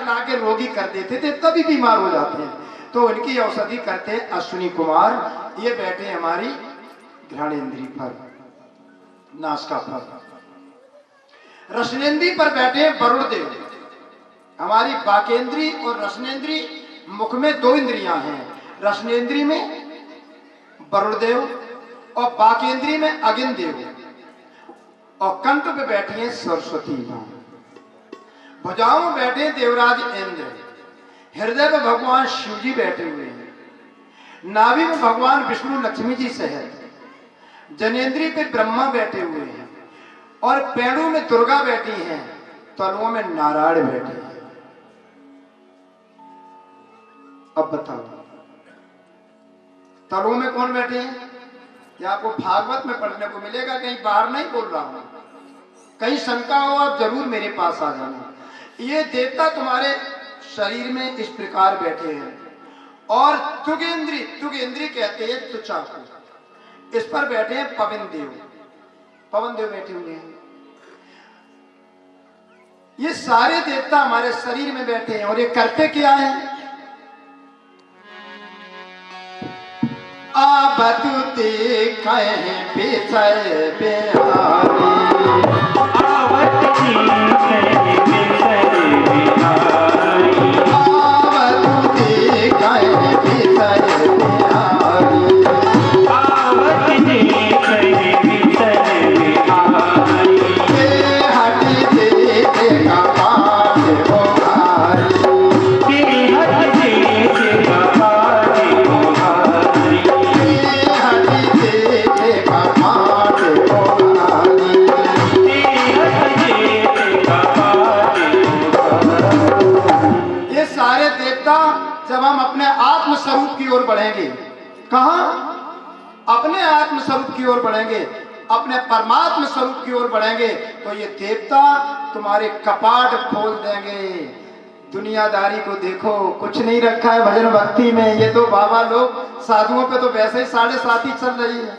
खिला के रोगी कर देते थे, तभी बीमार हो जाते हैं। तो इनकी औषधि करते हैं अश्विनी कुमार। ये बैठे हमारी घ्राणेन्द्री पर, नासिका पर। रसनेन्द्री पर बैठे वरुण देव। हमारी बाकेंद्री और रसनेन्द्री, मुख में दो इंद्रियां हैं। रसनेन्द्री में वरुण देव और बाकेंद्री में अगिन देव, और कंठ पे बैठी है सरस्वती मां। भुजाओं में बैठे देवराज इंद्र। हृदय में भगवान शिव जी बैठे हुए हैं। नाभि में भगवान विष्णु लक्ष्मी जी सहित। जनेन्द्री पे ब्रह्मा बैठे हुए हैं, और पेड़ों में दुर्गा बैठी हैं, तलुओं में नारायण बैठे हैं। अब बताओ, तलुओं में कौन बैठे हैं? क्या आपको भागवत में पढ़ने को मिलेगा, कहीं बाहर नहीं बोल रहा हूं। कहीं शंका हो आप जरूर मेरे पास आ जाना। ये देवता तुम्हारे शरीर में इस प्रकार बैठे हैं, और तुगेंद्री कहते हैं त्वचा को, इस पर बैठे हैं पवन देव बैठे हुए हैं। ये सारे देवता हमारे शरीर में बैठे हैं, और ये करते क्या है? आबतु देखे बिसर बिहारी, आवत देखे बिसर बिहारी, आवत देखे बिसर बिहारी, आवत देखे बिसर बिहारी, हट देगा पाठ होगारी, हट देगा पाठ होगारी, जब हम अपने आत्म स्वरूप की ओर बढ़ेंगे, कहां? अपने आत्म स्वरूप की ओर बढ़ेंगे, अपने परमात्मा स्वरूप की ओर बढ़ेंगे, तो ये देवता तुम्हारे कपाट खोल देंगे। दुनियादारी को देखो, कुछ नहीं रखा है भजन भक्ति में। ये तो बाबा लोग, साधुओं पे तो वैसे ही 7.5 ही चल रही है।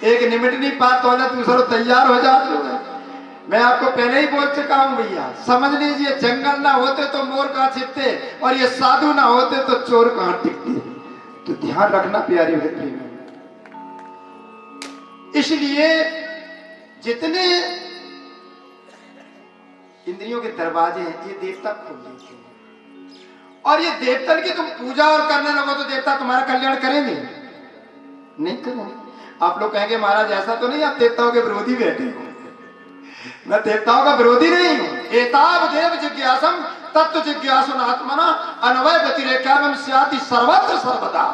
एक निमिट नहीं पात तो दूसरा तैयार हो जाते हो। मैं आपको पहले ही बोल चुका हूं भैया, समझ लीजिए, जंगल ना होते तो मोर कहां छिपते, और ये साधु ना होते तो चोर कहां टिकते। तो ध्यान रखना प्यारे भक्ति में। इसलिए जितने इंद्रियों के दरवाजे हैं, ये देवता खोल देते हैं। और ये देवता की तुम पूजा और करने लगो तो देवता तुम्हारा कल्याण करेंगे? नहीं करेंगे। आप लोग कहेंगे महाराज ऐसा तो नहीं, आप देवताओं के विरोधी बैठे हो। मैं देवताओं का विरोधी नहीं हूं। एताव देव जिज्ञासम तत्व जिज्ञासन आत्मना अन्वय व्यतिरेक्याम स्याति सर्वत्र सर्वदा।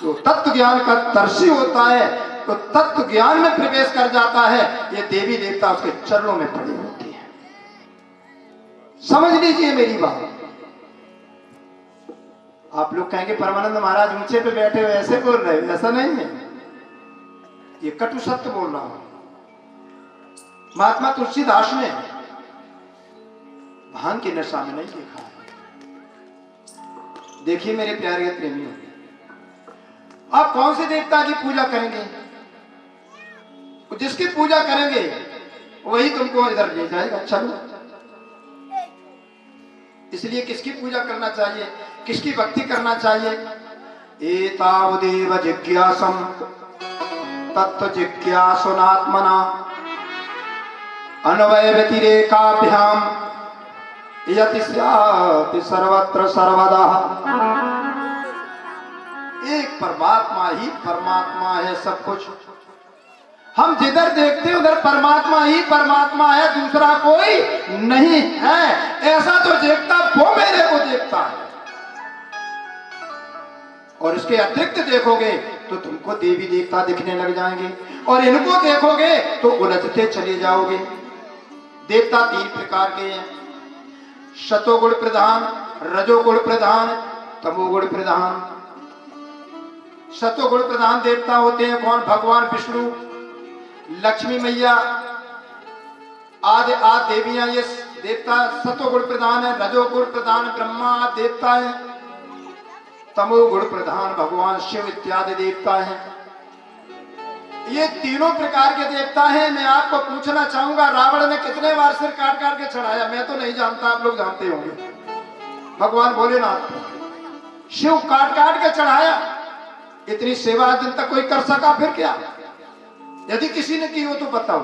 जो तत्व ज्ञान का दर्शी होता है, तो तत्व ज्ञान में प्रवेश कर जाता है, ये देवी देवता उसके चरणों में पड़े होते हैं। समझ लीजिए मेरी बात। आप लोग कहेंगे परमानंद महाराज ऊंचे पे बैठे हुए ऐसे बोल रहे हो, ऐसा नहीं है, ये कटु सत्य बोल रहा हूं। महात्मा तुलसीदास ने भांग की नशा में नहीं देखा है। देखिए मेरे प्यारे प्रेमियों, आप कौन से देवता की पूजा करेंगे? जिसकी पूजा करेंगे वही तुमको इधर ले जाएगा। चलो, इसलिए किसकी पूजा करना चाहिए, किसकी भक्ति करना चाहिए? एतावदेव जिज्ञासम तत्व जिज्ञासुनात्मना अन्वय व्यतिरेकाभ्याम यति स्यात् सर्वत्र सर्वदा। एक परमात्मा ही परमात्मा है सब कुछ। हम जिधर देखते हैं उधर परमात्मा ही परमात्मा है, दूसरा कोई नहीं है। ऐसा तो देखता वो मेरे को देखता है। और इसके अतिरिक्त देखोगे तो तुमको देवी देवता दिखने लग जाएंगे, और इनको देखोगे तो उलझते चले जाओगे। देवता 3 प्रकार के हैं, सतोगुण प्रधान, रजोगुण प्रधान, तमोगुण प्रधान। सतोगुण प्रधान देवता होते हैं कौन? भगवान विष्णु, लक्ष्मी मैया आदि देवियां, ये देवता सतोगुण प्रधान है। रजोगुण प्रधान ब्रह्मा देवता है। तमोगुण प्रधान भगवान शिव इत्यादि देवता हैं। ये तीनों प्रकार के देवता हैं। मैं आपको पूछना चाहूंगा, रावण ने कितने बार सिर काट काट के चढ़ाया? मैं तो नहीं जानता, आप लोग जानते होंगे। भगवान भोलेनाथ को शिव काट काट के चढ़ाया। इतनी सेवा आज दिन तक कोई कर सका? फिर क्या, यदि किसी ने की हो तो बताओ।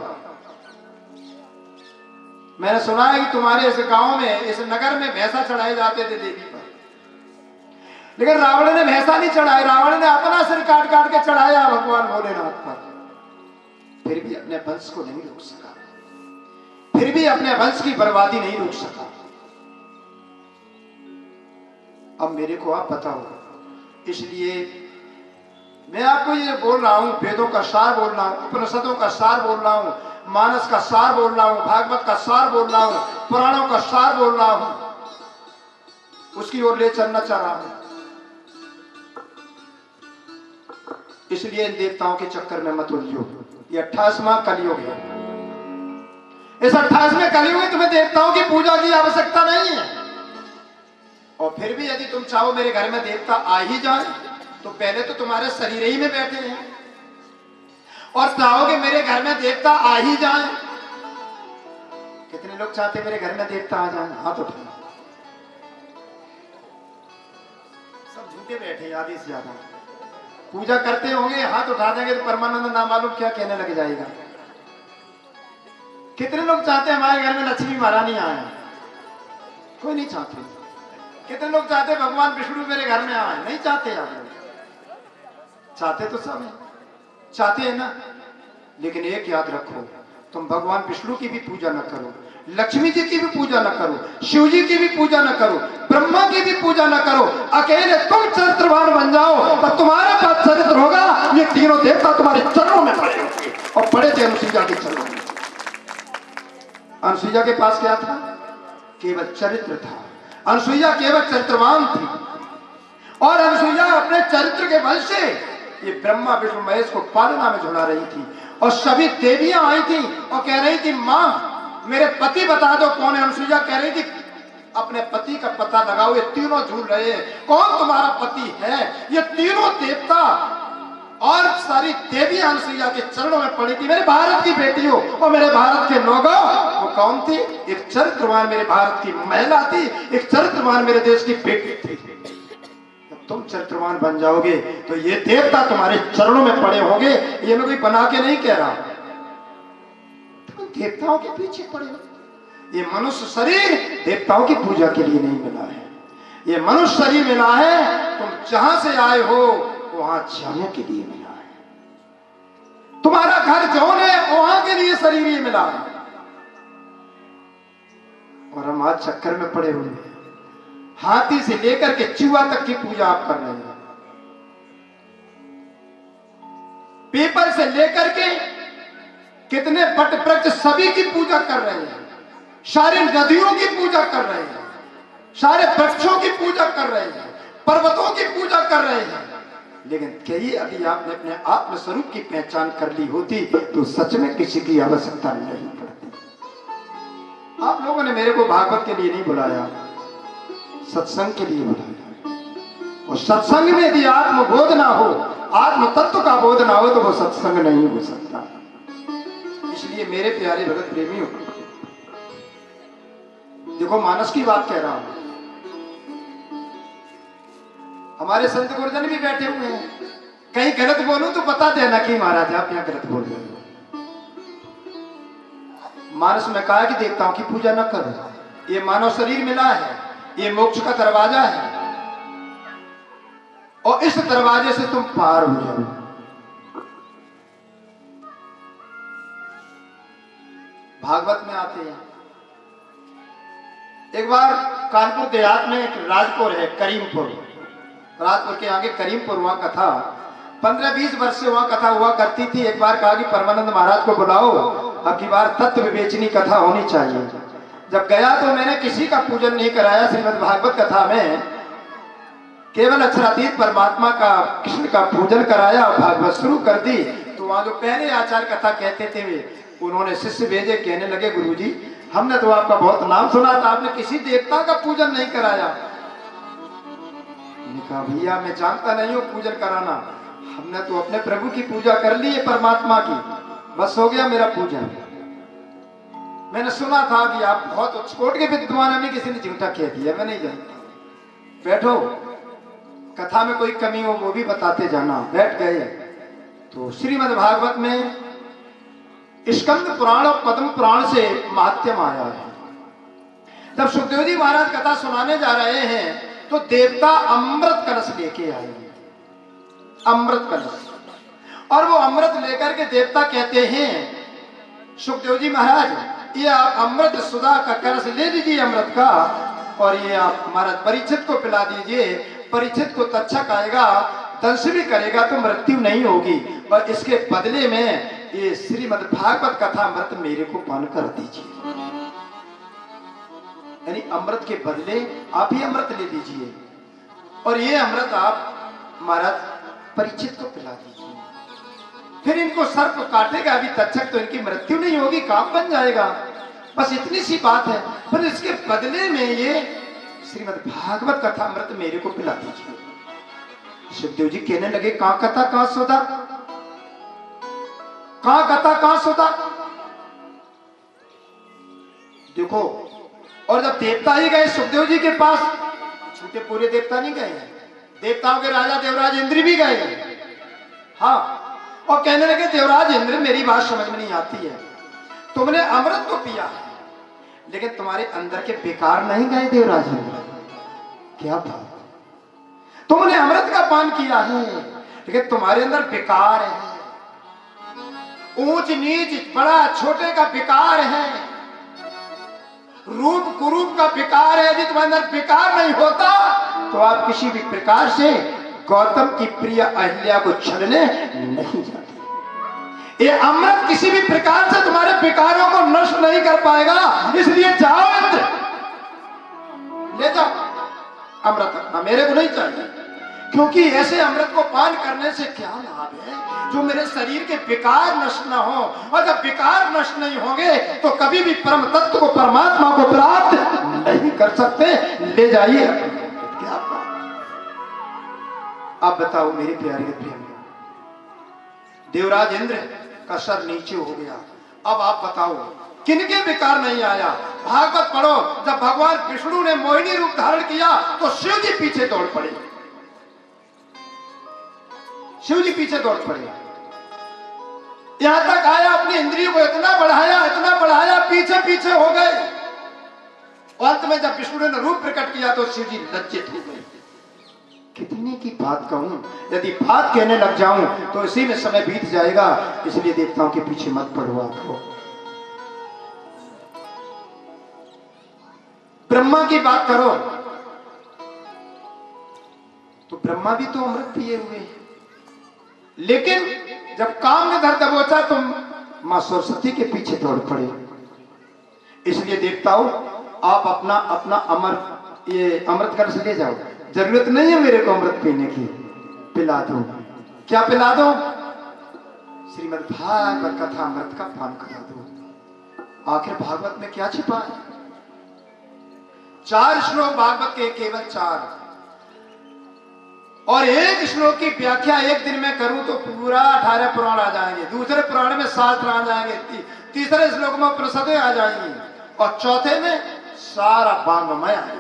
मैंने सुना है कि तुम्हारे इस गांव में, इस नगर में भैंसा चढ़ाए जाते थे देवी पर, लेकिन रावण ने भैंसा नहीं चढ़ाया, रावण ने अपना सिर काट काट के चढ़ाया भगवान भोलेनाथ पर। फिर भी अपने वंश को नहीं रोक सका, फिर भी अपने वंश की बर्बादी नहीं रोक सका। अब मेरे को आप बताओ, इसलिए मैं आपको ये बोल रहा हूं, वेदों का सार बोल रहा हूं, उपनिषदों का सार बोल रहा हूं, मानस का सार बोल रहा हूं, भागवत का सार बोल रहा हूं, पुराणों का सार बोल रहा हूं, उसकी ओर ले चलना चाह रहा हूं। इसलिए इन देवताओं के चक्कर में मत उलझो। ये 28वां कलयुग है। इस 28वें कलयुग में तुम्हें देवताओं की पूजा की आवश्यकता नहीं है। और फिर भी यदि तुम चाहो मेरे घर में देवता आ ही जाए, तो पहले तो तुम्हारे शरीर ही में बैठे हैं, और चाहोगे मेरे घर में देवता आ ही जाए। कितने लोग चाहते मेरे घर में देवता आ जाए? हाथ उठाओ। सब झूठे बैठे, आधी से ज्यादा पूजा करते होंगे, हाथ उठा देंगे तो परमानंद ना मालूम क्या कहने लग जाएगा। कितने लोग चाहते हमारे घर में लक्ष्मी महारानी आए? कोई नहीं चाहते। कितने लोग चाहते भगवान विष्णु मेरे घर में आए? नहीं चाहते। आप लोग चाहते तो सब है, चाहते हैं ना। लेकिन एक याद रखो, तुम भगवान विष्णु की भी पूजा न करो, लक्ष्मी जी की भी पूजा न करो, शिव जी की भी पूजा न करो, ब्रह्मा की भी पूजा न करो। अकेले तुम चरित्रवान बन जाओ तो तुम्हारे पास चरित्र होगा। ये तीनों देवता तुम्हारे चरणों में पड़े होंगे। और पड़े थे अनुसुईया के चरणों में। अनुसुईया के पास क्या था? केवल चरित्र था। अनुसुईया केवल चरित्रवान थी, और अनुसुईया अपने चरित्र के बल से ये ब्रह्मा विष्णु महेश को पालना में झुला रही थी। और सभी देवियां आई थी और कह रही थी, मां मेरे पति बता दो कौन है। अनुसुईया कह रही थी, अपने पति का पता लगाओ, ये तीनों झूल रहे हैं, कौन तुम्हारा पति है? ये तीनों देवता और सारी देवियां अनुसुईया के चरणों में पड़ी थी। मेरे भारत की बेटी हो और मेरे भारत के लोगों, वो कौन थी? एक चरित्रवान मेरे भारत की महिला थी, एक चरित्रवान मेरे देश की बेटी थी। तुम चरित्रवान बन जाओगे तो ये देवता तुम्हारे चरणों में पड़े होंगे। ये मैं कोई बना के नहीं कह रहा, तुम देवताओं के पीछे पड़े हो। ये मनुष्य शरीर देवताओं की पूजा के लिए नहीं मिला है, ये मनुष्य शरीर मिला है तुम जहां से आए हो वहां जाने के लिए मिला है। तुम्हारा घर जौन है वहां के लिए शरीर ये मिला है। और हम आज चक्कर में पड़े हुए हैं। हाथी से लेकर के चूहा तक की पूजा आप कर रहे हैं, पीपल से लेकर के कितने वट वृक्ष सभी की पूजा कर रहे हैं, सारी नदियों की पूजा कर रहे हैं, सारे वृक्षों की पूजा कर रहे हैं, पर्वतों की पूजा कर रहे हैं। लेकिन कहीं अभी आपने अपने आत्म स्वरूप की पहचान कर ली होती तो सच में किसी की आवश्यकता नहीं पड़ती। आप लोगों ने मेरे को भागवत के लिए नहीं बुलाया, सत्संग के लिए बुलाया। और सत्संग में यदि आत्मबोध ना हो, आत्म तत्व का बोध ना हो, तो वो सत्संग नहीं हो सकता। इसलिए मेरे प्यारे भगत प्रेमियों, देखो मानस की बात कह रहा हूं। हमारे संत गुरुजन भी बैठे हुए हैं, कहीं गलत बोलूं तो बता देना कि महाराज आप यहाँ गलत बोल रहे हो। मानस में कहा कि देवताओं की पूजा न करो, ये मानव शरीर मिला है, ये मोक्ष का दरवाजा है, और इस दरवाजे से तुम पार हो जाओ। भागवत में आते हैं, एक बार कानपुर देहात में एक राजपुर है, करीमपुर, राजपुर के आगे करीमपुर, वहां कथा 15-20 वर्ष से वहां कथा हुआ करती थी। एक बार कहा कि परमानंद महाराज को बुलाओ, अब की बार तत्व विवेचनी कथा होनी चाहिए। जब गया तो मैंने किसी का पूजन नहीं कराया। श्रीमद् भागवत कथा में केवल अक्षरातीत परमात्मा का, कृष्ण का पूजन कराया और भागवत शुरू कर दी। तो वहां जो पहले आचार्य कथा कहते थे वे, उन्होंने शिष्य भेजे, कहने लगे गुरुजी हमने तो आपका बहुत नाम सुना था, आपने किसी देवता का पूजन नहीं कराया। मैंने कहा भैया मैं जानता नहीं हूँ पूजन कराना, हमने तो अपने प्रभु की पूजा कर ली है, परमात्मा की, बस हो गया मेरा पूजन। मैंने सुना था कि आप बहुत उच्च कोट के विद्वान, हमें किसी ने झूठा कह दिया, मैं नहीं जानता। बैठो, कथा में कोई कमी हो वो भी बताते जाना। बैठ गए तो श्रीमद् भागवत में स्कंद पुराण और पद्म पुराण से महात्म्य आया है। जब सुखदेव जी महाराज कथा सुनाने जा रहे हैं तो देवता अमृत कलश लेके आए हैं, अमृत कलश। और वो अमृत लेकर के देवता कहते हैं सुखदेव जी महाराज ये आप अमृत सुधा का कलश ले लीजिए अमृत का, और ये आप महाराज परीक्षित को पिला दीजिए। परीक्षित को तक्षक आएगा, दंश भी करेगा तो मृत्यु नहीं होगी, और इसके बदले में ये श्रीमद् भागवत कथा अमृत मेरे को पान कर दीजिए। यानी अमृत के बदले आप ही अमृत ले लीजिए, और ये अमृत आप महाराज परीक्षित को पिला दीजिए। फिर इनको सर्प काटेगा अभी तक्षक तो इनकी मृत्यु नहीं होगी, काम बन जाएगा। बस इतनी सी बात है, पर इसके बदले में ये श्रीमद् भागवत कथा अमृत मेरे को पिला दीजिए। सुखदेव जी कहने लगे कहां कथा कहां सौदा, कहां कथा कहां सौदा। देखो, और जब देवता ही गए सुखदेव जी के पास, छूटे पूरे देवता नहीं गए, देवताओं के राजा देवराज इंद्र भी गए। हाँ, और कहने लगे देवराज इंद्र मेरी बात समझ में नहीं आती है, तुमने अमृत तो पिया है लेकिन तुम्हारे अंदर के विकार नहीं गए देवराज इंद्र। क्या बात, तुमने अमृत का पान किया है लेकिन तुम्हारे अंदर विकार है, ऊंच नीच बड़ा छोटे का विकार है, रूप कुरूप का विकार है। यदि तुम्हारे अंदर विकार नहीं होता तो आप किसी भी प्रकार से गौतम की प्रिय अहिल्या को छलने नहीं जाते। ये अमृत किसी भी प्रकार से तुम्हारे विकारों को नष्ट नहीं कर पाएगा, इसलिए जाओ ले जाओ अमृत, अपना मेरे को नहीं चाहिए। क्योंकि ऐसे अमृत को पान करने से क्या लाभ है जो मेरे शरीर के विकार नष्ट ना हो, और जब विकार नष्ट नहीं होंगे तो कभी भी परम तत्व को परमात्मा को प्राप्त नहीं कर सकते। ले जाइए। क्या बात, आप बताओ मेरे प्यारे प्रेम, देवराज इंद्र का सर नीचे हो गया। अब आप बताओ किनके विकार नहीं आया। भागवत पढ़ो, जब भगवान विष्णु ने मोहिनी रूप धारण किया तो शिव जी पीछे दौड़ पड़े, शिव जी पीछे दौड़ पड़े। यहां तक आया अपनी इंद्रियों को इतना बढ़ाया पीछे पीछे हो गए। अंत में जब विष्णु ने रूप प्रकट किया तो शिव जी लज्जित हो गए। कितने की बात कहूं, यदि बात कहने लग जाऊं तो इसी में समय बीत जाएगा, इसलिए देवताओं के पीछे मत पड़ो। आपको ब्रह्मा की बात करो तो ब्रह्मा भी तो अमृत पिए हुए हैं, लेकिन जब काम में धर दबोचा तो मां सरस्वती के पीछे दौड़ पड़े। इसलिए देवताओं आप अपना अपना अमृत कलश ले जाओ, जरूरत नहीं है मेरे को अमृत पीने की, पिला दो। क्या पिला दो? श्रीमद् भागवत कथा अमृत का पान करा दो। आखिर भागवत में क्या छिपा है? 4 श्लोक भागवत के, केवल 4, और एक श्लोक की व्याख्या एक दिन में करूं तो पूरा 18 पुराण आ जाएंगे, दूसरे पुराण में शास्त्र आ जाएंगे, तीसरे श्लोक में प्रसदें आ जाएंगी, और चौथे में सारा वांग्मय आ जाएगा।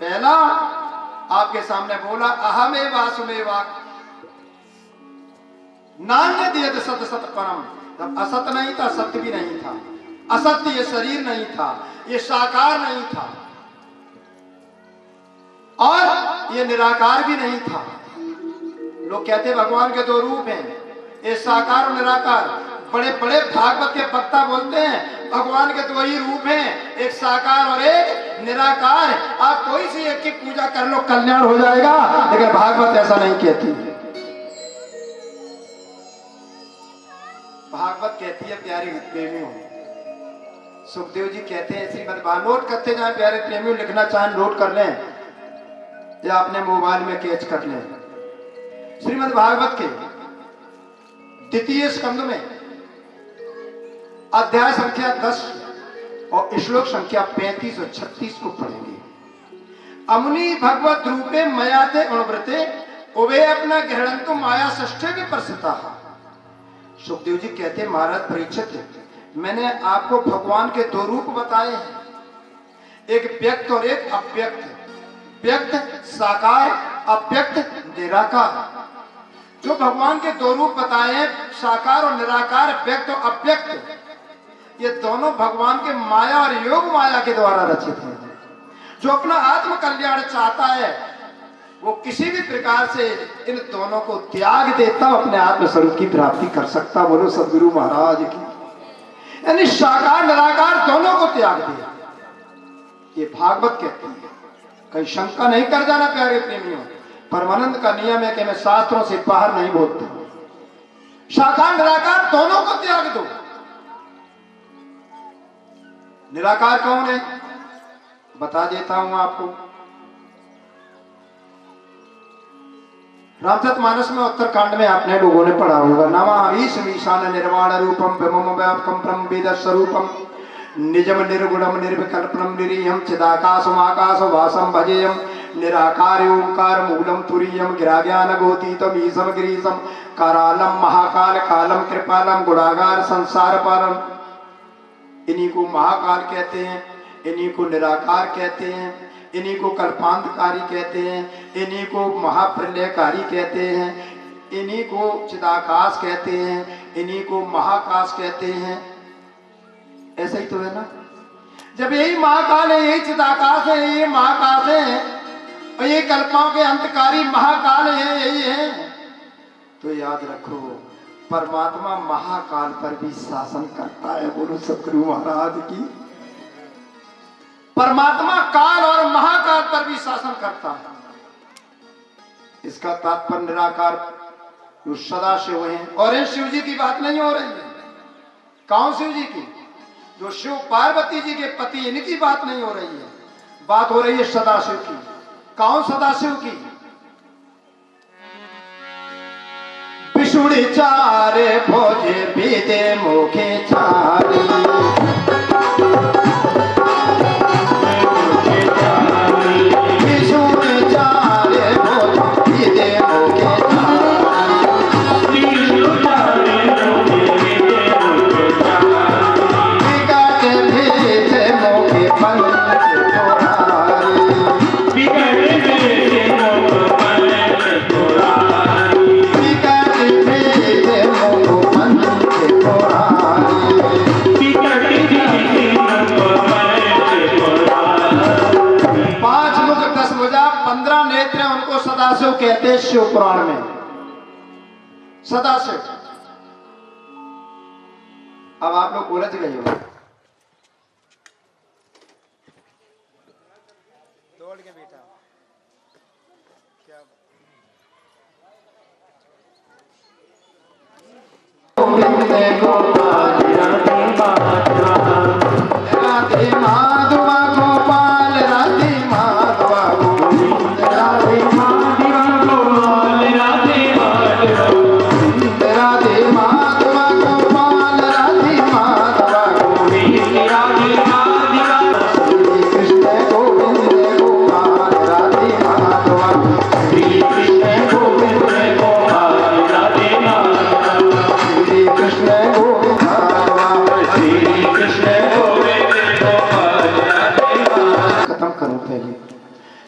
पहला आपके सामने बोला अहमेव वासुमेवा नान्य दियत सत सत परम। जब असत नहीं था, सत्य भी नहीं था, असत्य ये शरीर नहीं था, ये साकार नहीं था, और ये निराकार भी नहीं था। लोग कहते भगवान के 2 रूप हैं, ये साकार और निराकार। बड़े बड़े भागवत के वक्ता बोलते हैं भगवान के 2 ही रूप हैं, एक साकार और एक निराकार। आप कोई सी एक की पूजा कर लो, कल्याण हो जाएगा, लेकिन भागवत ऐसा नहीं कहती। भागवत कहती है प्यारे प्रेमियों, सुखदेव जी कहते हैं श्रीमद् भागवत, नोट करते जाए प्यारे प्रेमियों, लिखना चाहें नोट कर लें या अपने मोबाइल में कैच कर लें। श्रीमद् भागवत के 2 स्कंद में अध्याय संख्या 10 और श्लोक संख्या 35 और 36 को पढ़ेंगे। अमुनि भगवत रूपे मयाते अणुव्रते उभे अपना गृहणंतु माया षष्ठे भी प्रसिद्धा। सुखदेव जी कहते महाराज परीक्षित, मैंने आपको भगवान के 2 रूप बताए हैं, एक व्यक्त और एक अव्यक्त। व्यक्त साकार, अव्यक्त निराकार। जो भगवान के दो रूप बताए हैं, साकार और निराकार, व्यक्त और अव्यक्त, ये दोनों भगवान के माया और योग माया के द्वारा रचित हैं। जो अपना आत्म कल्याण चाहता है वो किसी भी प्रकार से इन दोनों को त्याग देता अपने आत्म स्वरूप की प्राप्ति कर सकता। बोलो सदगुरु महाराज की। यानी साकार निराकार दोनों को त्याग दिया, ये भागवत कहती है। कहीं शंका नहीं कर जाना प्यारे प्रेमियों, परमानंद का नियम है कि मैं शास्त्रों से बाहर नहीं बोलता। साकार निराकार दोनों को त्याग दो। निराकार कौन है बता देता हूं आपको। रामचरितमानस में उत्तरकांड में आपने लोगों ने पढ़ा होगा। नमामि ईशान निर्वाण रूपम ब्रह्म व्यापकम ब्रह्म वेद स्वरूपम निजम निर्गुणम निर्विकल्पनम निरीयम चिदाकाशम आकाश वासम भजेयम निराकार ओंकार मूलम तुरीयम गिराज्ञान गोतीतम ईशम गिरीशम करालम महाकाल कालम कृपालम गुणागार संसार पारम। इन्हीं को महाकाल कहते हैं, इन्हीं को निराकार कहते हैं, इन्हीं को कल्पांतकारी कहते हैं, इन्हीं को महाप्रलयकारी कहते हैं, इन्हीं को चिदाकाश कहते हैं, इन्हीं को महाकाश कहते हैं। ऐसा ही तो है ना। जब यही महाकाल है, यही चिदाकाश है, यही महाकाश है और ये कल्पों के अंतकारी महाकाल है, यही है, तो याद रखो परमात्मा महाकाल पर भी शासन करता है। बोलो सतगुरु महाराज की। परमात्मा काल और महाकाल पर भी शासन करता है। इसका तात्पर्य निराकार जो सदा शिव हैं, और इन शिव जी की बात नहीं हो रही है। कौन शिव जी की? जो शिव पार्वती जी के पति, इनकी बात नहीं हो रही है, बात हो रही है सदाशिव की। कौन सदाशिव की? विष्णु चारे भोजे पीते मुखे चारी, सदाशिव कहते हैं शिव पुराण में। सदाशिव। अब आप लोग उलझ गए हो। दौड़ के बेटा क्या राधे माधवा गोपाल, राधे माधवा गोविंद, राधे माधवा गोपाल, राधे माधवा, राधे माधवा गोपाल, राधे माधवा गोविंद, राधे माधवा, श्री कृष्ण गोविंद गोपाल, राधे माधवा, श्री कृष्ण गोविंद गोपाल, राधे माधवा, श्री कृष्ण गोविंद, श्री कृष्ण गोविंद गोपाल, राधे माधवा। खत्म करो पहले।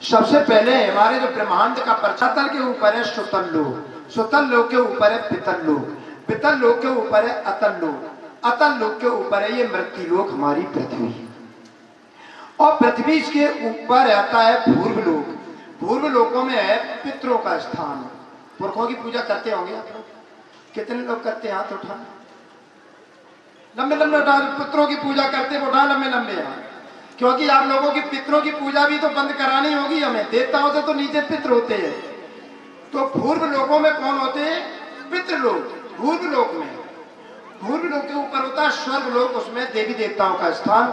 सबसे पहले हमारे जो ब्रह्मांड का परतल के ऊपर है सुतल लोक, सुतल लोक के ऊपर है पितल लोक, पितल लोक के ऊपर है अतल लोक, अतल लोक के ऊपर है ये मृत्यु लोक हमारी पृथ्वी, और पृथ्वी के ऊपर आता है भूर्व लोक। भूर्व लोकों में है पितरों का स्थान। पुरखों की पूजा करते होंगे आप लोग? कितने लोग करते हैं? हाथ उठा, लंबे लंबे उठा। पितरों की पूजा करते उठा लंबे लंबे हाथ, क्योंकि आप लोगों की पितरों की पूजा भी तो बंद करानी होगी हमें। देवताओं से तो नीचे पितर होते हैं, तो भूर्व लोकों में कौन होते हैं? पितृ लोक। भूर्व लोक में, भूर्व लोक के ऊपर होता है स्वर्ग लोक, उसमें देवी देवताओं का स्थान,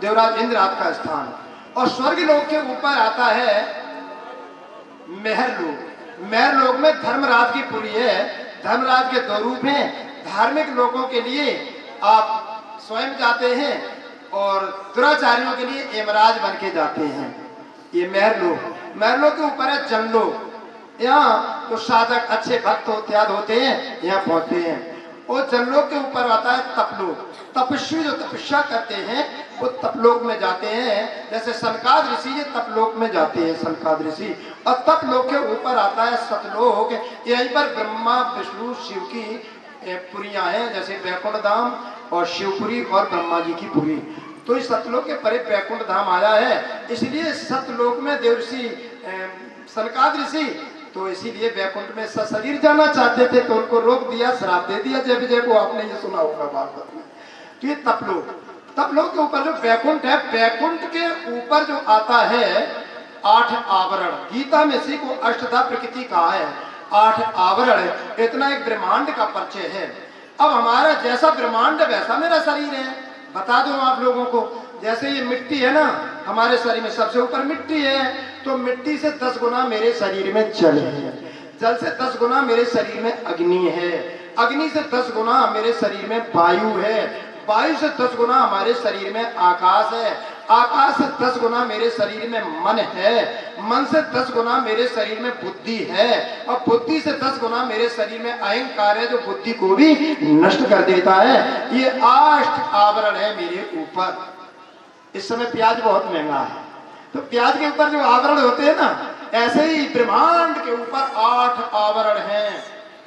देवराज इंद्र आदि का स्थान। और स्वर्ग लोक के ऊपर आता है महर लोक। महर लोक में धर्मराज की पुरी है। धर्मराज के दो रूप हैं। धार्मिक लोगों के लिए आप स्वयं जाते हैं और दुराचारियों के लिए यमराज बन के जाते हैं। ये महरलोक। महरलोक के ऊपर है जनलोक। यहाँ तो साधक अच्छे भक्त इत्यादि होते हैं, यहाँ पहुंचते हैं। और जनलोक के ऊपर आता है तपलोक। तपस्वी जो तपस्या करते हैं वो तपलोक में जाते हैं। जैसे सनकाद ऋषि ये तपलोक में जाते हैं, सनकाद ऋषि, और तपलोक के ऊपर आता है सतलोक। यहीं पर ब्रह्मा विष्णु शिव की पुरियां हैं, जैसे वैकुंठ धाम और शिवपुरी और ब्रह्मा जी की पुरी। तो इस सतलोक के परे वैकुंठ धाम आया है, इसलिए सतलोक में देवर्षि सनकाद ऋषि तो इसीलिए वैकुंठ में सशरीर जाना चाहते थे, तो उनको रोक दिया, श्राप दे दिया जय विजय को। आपने ये सुना होगा भागवत में। तो ये तपलोक, तपलोक के ऊपर जो वैकुंठ है, वैकुंठ के ऊपर जो आता है 8 आवरण, गीता में इसी को अष्टधा प्रकृति कहा है। 8 आवरण, इतना एक ब्रह्मांड का परिचय है। अब हमारा जैसा ब्रह्मांड वैसा मेरा शरीर है। बता दूं आप लोगों को, जैसे ये मिट्टी है ना, हमारे शरीर में सबसे ऊपर मिट्टी है, तो मिट्टी से 10 गुना मेरे शरीर में जल है, जल से 10 गुना मेरे शरीर में अग्नि है, अग्नि से 10 गुना मेरे शरीर में वायु है, वायु से 10 गुना हमारे शरीर में आकाश है, आकाश से 10 गुना मेरे शरीर में मन है, मन से 10 गुना मेरे शरीर में बुद्धि है, और बुद्धि से 10 गुना मेरे शरीर में अहंकार है, जो बुद्धि को भी नष्ट कर देता है। ये 8 आवरण है मेरे ऊपर। इस समय प्याज बहुत महंगा है, तो प्याज के ऊपर जो आवरण होते हैं ना, ऐसे ही ब्रह्मांड के ऊपर 8 आवरण हैं।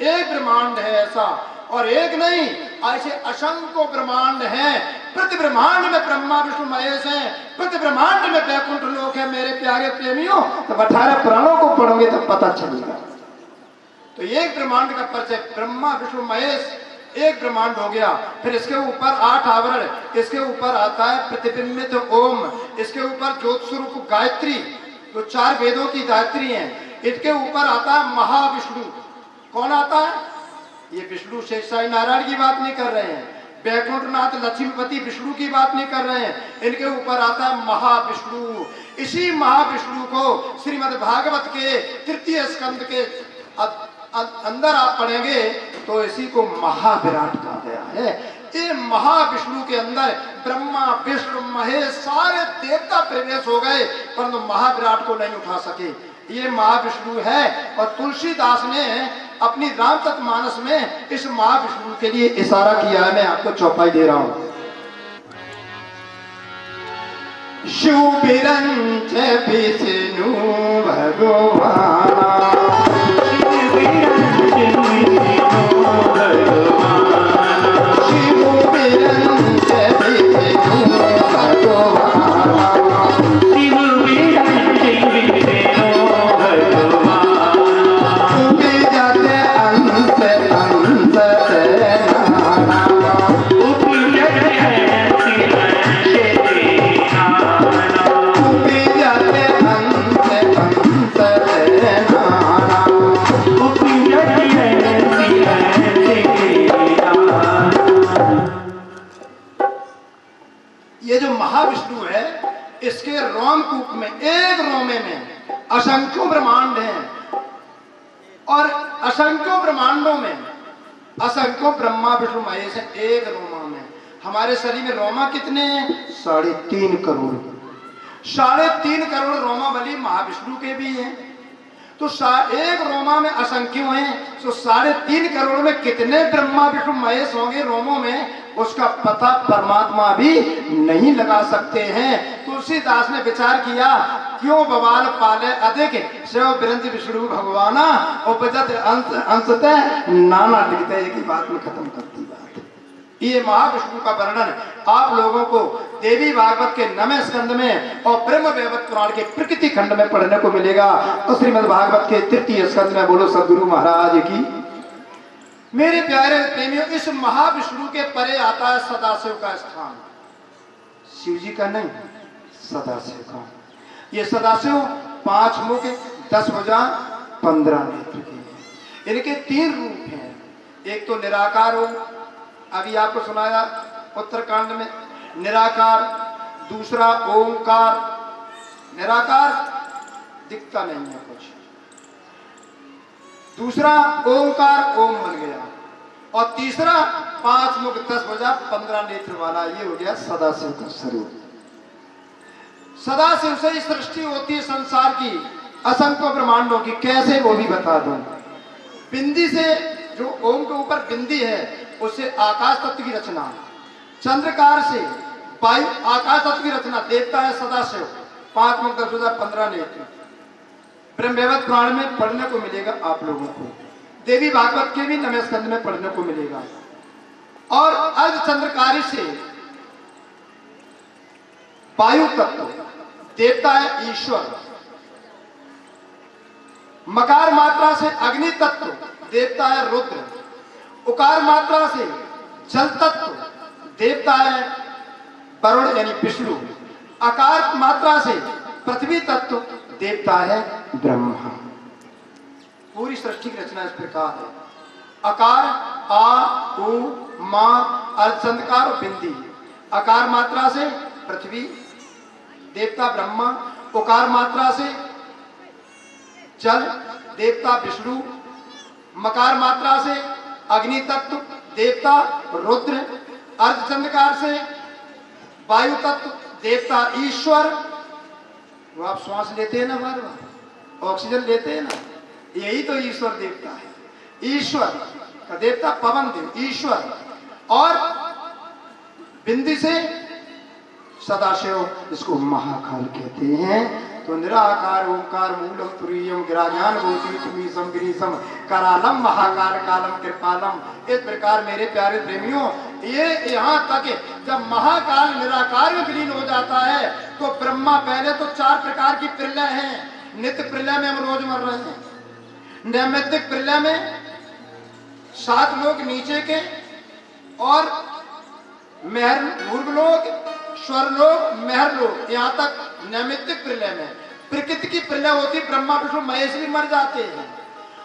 एक ब्रह्मांड है ऐसा, और एक नहीं, ऐसे असंख्य ब्रह्मांड हैं। प्रति ब्रह्मांड में ब्रह्मा विष्णु महेश हैं, प्रति ब्रह्मांड में वैकुंठ लोक है। मेरे प्यारे प्रेमियों, तो 18 पुराणों को पढ़ोगे तो पता चलेगा। तो एक ब्रह्मांड का परिचय, ब्रह्मा विष्णु महेश एक ब्रह्मांड हो गया। फिर इसके ऊपर 8 आवरण, इसके ऊपर आता है प्रतिबिंबित ओम, इसके ऊपर ज्योत स्वरूप गायत्री, जो 4 वेदों की गायत्री है। इसके ऊपर आता है महाविष्णु। कौन आता है? ये विष्णु शेष साई नारायण की बात नहीं कर रहे हैं, वैकुंठनाथ लक्ष्मीपति विष्णु की बात नहीं कर रहे हैं। इनके ऊपर आता है महाविष्णु। इसी महाविष्णु को श्रीमद् भागवत के 3 स्कंद के अंदर आप पढ़ेंगे तो इसी को महाविराट कहा गया है। ये महाविष्णु के अंदर ब्रह्मा विष्णु महेश सारे देवता प्रवेश हो गए, परंतु महाविराट को नहीं उठा सके। ये महाविष्णु है, और तुलसीदास ने अपनी रामचरितमानस में इस महाविष्णु के लिए इशारा किया है। मैं आपको चौपाई दे रहा हूं। शिव बिरंच विष्णु भगवाना, इसके रोमकूप में, एक रोमे में असंख्यों ब्रह्मांड हैं, और असंख्यों ब्रह्मांडों में असंख्यों ब्रह्मा विष्णु महेश हैं एक रोमा में। हमारे शरीर में रोमा कितने हैं? 3.5 करोड़। 3.5 करोड़ रोमा बलि महाविष्णु के भी हैं। तो एक रोमा में असंख्य हैं, तो 3.5 करोड़ में कितने ब्रह्मा विष्णु महेश होंगे रोमों में, उसका पता परमात्मा भी नहीं लगा सकते हैं। तुलसीदास ने विचार किया, क्यों बवाल पाले अधिक, शिव बिरंज विष्णु भगवाना, उपजत अंशतः नाना दिखते। एक ही बात में खत्म करती बात। ये महाविष्णु का वर्णन आप लोगों को देवी भागवत के 9वें स्कंद में और ब्रह्म वैवर्त पुराण के प्रकृति खंड में पढ़ने को मिलेगा। और श्रीमद् भागवत के 3 स्कंद में बोलो सदगुरु महाराज की। मेरे प्यारे प्रेमियों, इस महाविष्णु के परे आता है सदाशिव का स्थान। शिव जी का नहीं, सदाशिव का। ये सदाशिव 5 मुख 10 भुजा 15 नेत्र के। इनके 3 रूप हैं। एक तो निराकार रूप, अभी आपको सुनाया उत्तरकांड में निराकार। दूसरा ओंकार, निराकार दिखता नहीं है कुछ। दूसरा ओंकार, ओम बन गया। और तीसरा 5 मुख 10 भुजा 15 नेत्र वाला, ये हो गया सदाशिव का स्वरूप। सदाशिव से ही सृष्टि होती है संसार की, असंख्य ब्रह्मांडों की। कैसे, वो भी बता दूं। बिंदी से, जो ओम के ऊपर बिंदी है, उससे आकाश तत्व की रचना। चंद्रकार से वायु आकाश तत्व की रचना, देवता है सदाशिव, 5 मुख 10,15 नेत्र। ब्रह्मवैवर्त पुराण में पढ़ने को मिलेगा आप लोगों को, देवी भागवत के भी 9वें स्कंद में पढ़ने को मिलेगा। और अर्धचंद्रकारी से वायु तत्व, देवता है ईश्वर। मकार मात्रा से अग्नि तत्व, देवता है रुद्र। उकार मात्रा से जल तत्व, देवता है वरुण यानी विष्णु। अकार मात्रा से पृथ्वी तत्व, देवता है ब्रह्मा। पूरी सृष्टि की रचना इस प्रकार है। अकार आ उ मा, अर्धचंद्रकार और बिंदी। अकार मात्रा से पृथ्वी, देवता ब्रह्मा। उकार मात्रा से जल, देवता विष्णु। मकार मात्रा से अग्नि तत्व, देवता रुद्र। अर्धचंद्रकार से वायु तत्व, देवता ईश्वर। वो आप श्वास लेते हैं ना, बार बार ऑक्सीजन लेते हैं ना, यही तो ईश्वर देवता है। ईश्वर का देवता पवन देव ईश्वर। और बिंदी से सदाशिव, इसको महाकाल कहते हैं। तो निराकार ओंकार मूलम तुरीयम गिराज्ञान गोती तुमीसम गिरीसम करालम महाकाल कालम कृपालम। इस प्रकार मेरे प्यारे प्रेमियों, ये यहाँ तक जब महाकाल निराकार में विलीन हो जाता है तो ब्रह्मा, पहले तो 4 प्रकार की प्रलय हैं। नित्य प्रलय में हम रोज मर रहे हैं। नैमित्तिक प्रलय में 7 लोग नीचे के और महर भूर्लोक, स्वर्लोक, महरलोक, यहाँ तक नैमित्तिक प्रलय में। प्रकृति की प्रलय होती, ब्रह्मा विष्णु महेश भी मर जाते हैं।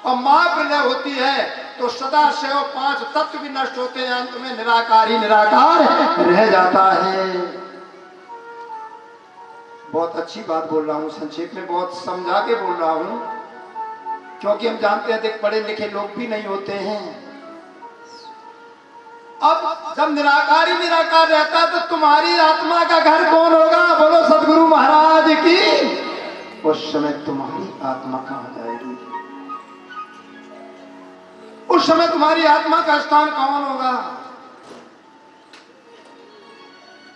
और महाप्रलय होती है तो सदा शिव 5 तत्व भी नष्ट होते हैं, अंत में निराकार ही निराकार रह जाता है। बहुत अच्छी बात बोल रहा हूँ, संक्षेप में बहुत समझा के बोल रहा हूँ, क्योंकि हम जानते हैं देख पढ़े लिखे लोग भी नहीं होते हैं। अब जब निराकार ही निराकार रहता तो तुम्हारी आत्मा का घर कौन होगा? बोलो सदगुरु महाराज की। उस समय तुम्हारी आत्मा कहां जाएगी? उस समय तुम्हारी आत्मा का स्थान कौन होगा?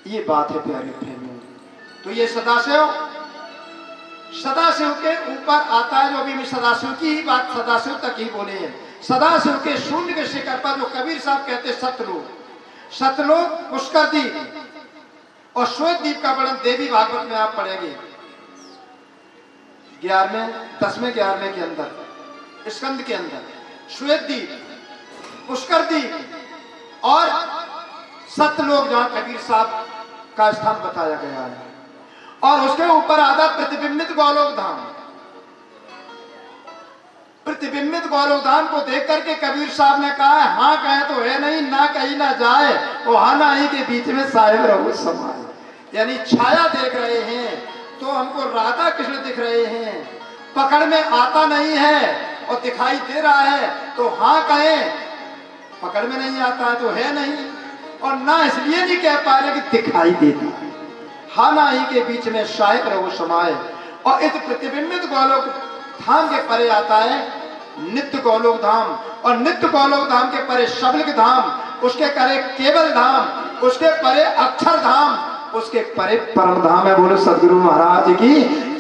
ये बात है प्यारे प्रेमियों। तो ये सदाशिव, सदाशिव के ऊपर आता है। जो अभी मैं सदाशिव की ही बात सदाशिव तक ही बोले हैं। सदाशिव के शून्य के शिखर पर जो कबीर साहब कहते सतलोक, सतलोक, पुष्कर द्वीप और श्वेत द्वीप का वर्णन देवी भागवत में आप पढ़ेंगे 11वें 10वें 11वें के अंदर, स्कंद के अंदर। श्वेत द्वीप, पुष्कर द्वीप और सतलोक जहां कबीर साहब का स्थान बताया गया है। और उसके ऊपर आधा प्रतिबिंबित गोलोक धाम। प्रतिबिंबित गोलोक धाम को देख करके कबीर साहब ने कहा है, हाँ कहे तो है नहीं, ना कहीं ना जाए, वो हाँ ना ही के बीच में साहिब रहो समाए। यानी छाया देख रहे हैं तो हमको राधा कृष्ण दिख रहे हैं, पकड़ में आता नहीं है और दिखाई दे रहा है तो हाँ कहें, पकड़ में नहीं आता है तो है नहीं, और ना इसलिए नहीं कह पा रहे कि दिखाई देता है। हाँ ना ही के बीच में शायद रहो समाए। और इस प्रतिबिंबित गोलोक धाम के परे आता है नित्य गोलोक धाम, और नित्य गोलोक धाम के परे शबलिक धाम, उसके परे केवल धाम, उसके परे अक्षर धाम, उसके परे परम धाम है। बोलो सदगुरु महाराज की।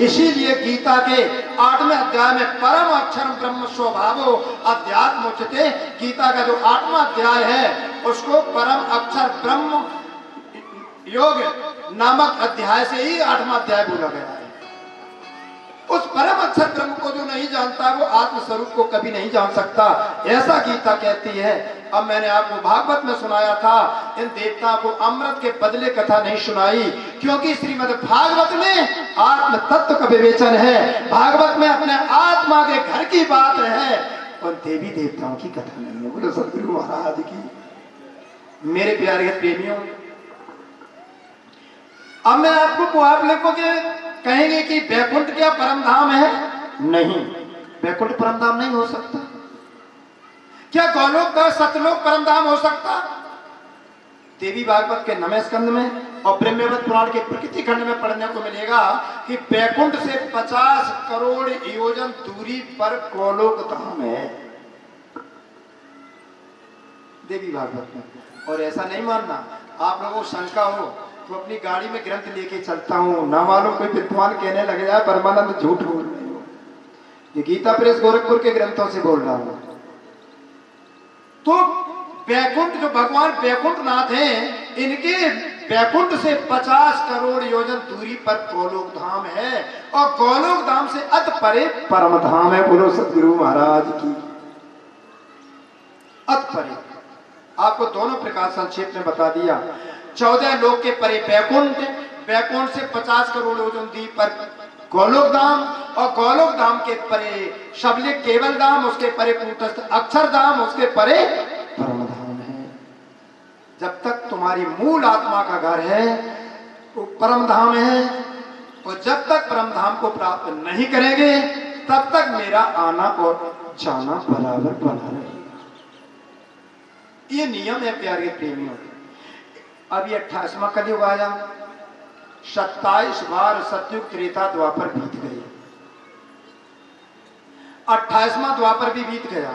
इसीलिए गीता के 8वें अध्याय में परम अक्षर ब्रह्म स्वभावो अध्यात्म उच्यते, गीता का जो 8वां अध्याय है उसको परम अक्षर ब्रह्म योग नामक अध्याय से ही 8वां अध्याय बोला गया है। उस परम अक्षर ब्रह्म को जो नहीं जानता वो आत्म स्वरूप को कभी नहीं जान सकता, ऐसा गीता कहती है। अब मैंने आपको भागवत में सुनाया था, इन देवताओं को अमृत के बदले कथा नहीं सुनाई, क्योंकि श्रीमद् भागवत में आत्म तत्व का विवेचन है। भागवत में अपने आत्मा के घर की बात है और देवी देवताओं की कथा नहीं है। बोलो सदगुरु महाराज की। मेरे प्यारे प्रेमियों, अब मैं आपको आप लोगों के कहेंगे कि वैकुंठ क्या परम धाम है? नहीं, वैकुंठ परम धाम नहीं हो सकता। क्या गोलोक का सतलोक परम धाम हो सकता? देवी भागवत के 9वें स्कंद में और ब्रह्मवैवर्त पुराण के प्रकृति खंड में पढ़ने को मिलेगा कि वैकुंठ से 50 करोड़ योजन दूरी पर गोलोक धाम है देवी भागवत में। और ऐसा नहीं मानना, आप लोगों को शंका हो तो अपनी गाड़ी में ग्रंथ लेके चलता हूँ, ना मालूम कोई विद्वान कहने लग जाए परमानंद झूठ बोल रहे हो। ये गीता प्रेस गोरखपुर के ग्रंथों से बोल रहा हूँ। तो बैकुंठ जो भगवान बैकुंठ नाथ हैं, इनके बैकुंठ से 50 करोड़ योजन दूरी पर गोलोक धाम है, और गोलोक धाम से अत परे परम धाम है। बोलो सतगुरु महाराज की। अत परे आपको दोनों प्रकार संक्षेप में बता दिया। 14 लोक के परे बैकुंठ, बैकुंठ से 50 करोड़ योजन दूरी पर गोलोक धाम, और गोलोक धाम के परे शबलिक केवल धाम, उसके परे कूटस्थ अक्षर धाम, उसके परे परम धाम है। जब तक तुम्हारी मूल आत्मा का घर है वो परम धाम है, और जब तक परम धाम को प्राप्त नहीं करेंगे तब तक मेरा आना और जाना बराबर बना रहेगा। ये नियम है प्यारे प्रेमियों। अब ये 28वां कलयुग आया, 27 बार सतयुग त्रेता द्वापर बीत गए, 28वां द्वापर भी बीत गया।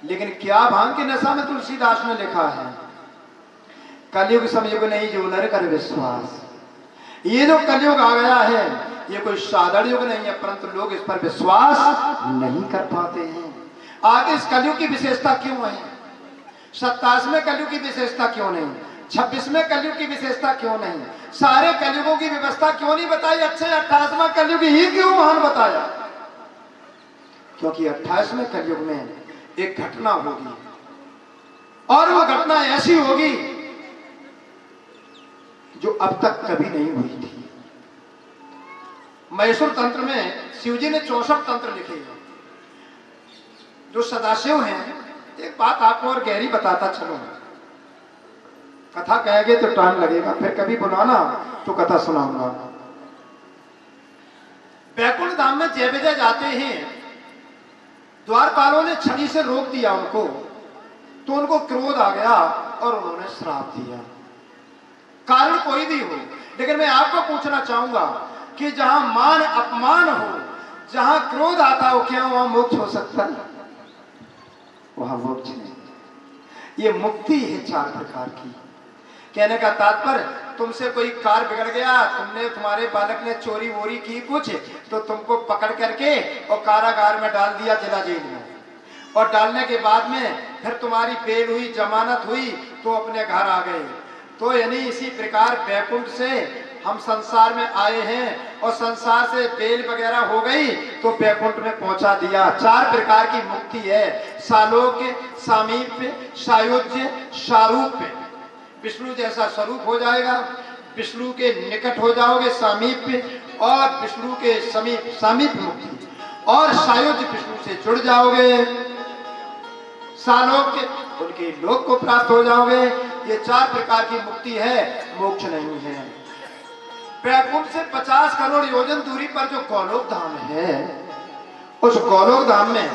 लेकिन क्या भांग के नशा में तुलसीदास ने लिखा है, कलयुग समयुग नहीं जो नर कर विश्वास। ये जो कलयुग आ गया है ये कोई साधारण युग नहीं है, परंतु लोग इस पर विश्वास नहीं कर पाते हैं। आगे इस कलयुग की विशेषता क्यों है? 27वें कलयुग की विशेषता क्यों नहीं? 26वें कलयुग की विशेषता क्यों नहीं? सारे कलयुगों की व्यवस्था क्यों नहीं बताई? अच्छे 28वां कलयुग ही क्यों महान बताया? क्योंकि 28वें कलयुग में एक घटना होगी, और वो घटना ऐसी होगी जो अब तक कभी नहीं हुई थी। मैसूर तंत्र में शिवजी ने 64 तंत्र लिखे हैं। जो सदाशिव हैं, एक बात आपको और गहरी बताता चलो, कथा कहेंगे तो टाइम लगेगा, फिर कभी बुलाना तो कथा सुनाऊंगा। बैकुंठ धाम में जय विजय जाते हैं, द्वारपालों ने छड़ी से रोक दिया उनको, तो उनको क्रोध आ गया और उन्होंने श्राप दिया। कारण कोई भी हो, लेकिन मैं आपको पूछना चाहूंगा कि जहां मान अपमान हो, जहां क्रोध आता हो, क्या वहां मोक्ष हो सकता है? वहां मोक्ष नहीं। ये मुक्ति है 4 प्रकार की। कहने का तात्पर्य, तुमसे कोई कार बिगड़ गया, तुम्हारे बालक ने चोरी वोरी की कुछ, तो तुमको पकड़ करके और कारागार में डाल दिया, जिला जेल में, और डालने के बाद में फिर तुम्हारी बेल हुई, जमानत हुई, तो अपने घर आ गए। तो यानी इसी प्रकार बैकुंठ से हम संसार में आए हैं, और संसार से बेल वगैरह हो गई तो बैकुंठ में पहुंचा दिया। 4 प्रकार की मुक्ति है, सालोक्य, सामीप्य, सायुज्य, सारूप्य। विष्णु जैसा स्वरूप हो जाएगा, विष्णु के निकट हो जाओगे सामीप्य, और विष्णु के समीप सामीप्य मुक्ति, और सायुज्य विष्णु से जुड़ जाओगे, सालोक्य उनके लोक को प्राप्त हो जाओगे। ये 4 प्रकार की मुक्ति है, मोक्ष नहीं है। बैकुंठ से 50 करोड़ योजन दूरी पर जो गोलोक धाम है, उस गोलोक धाम में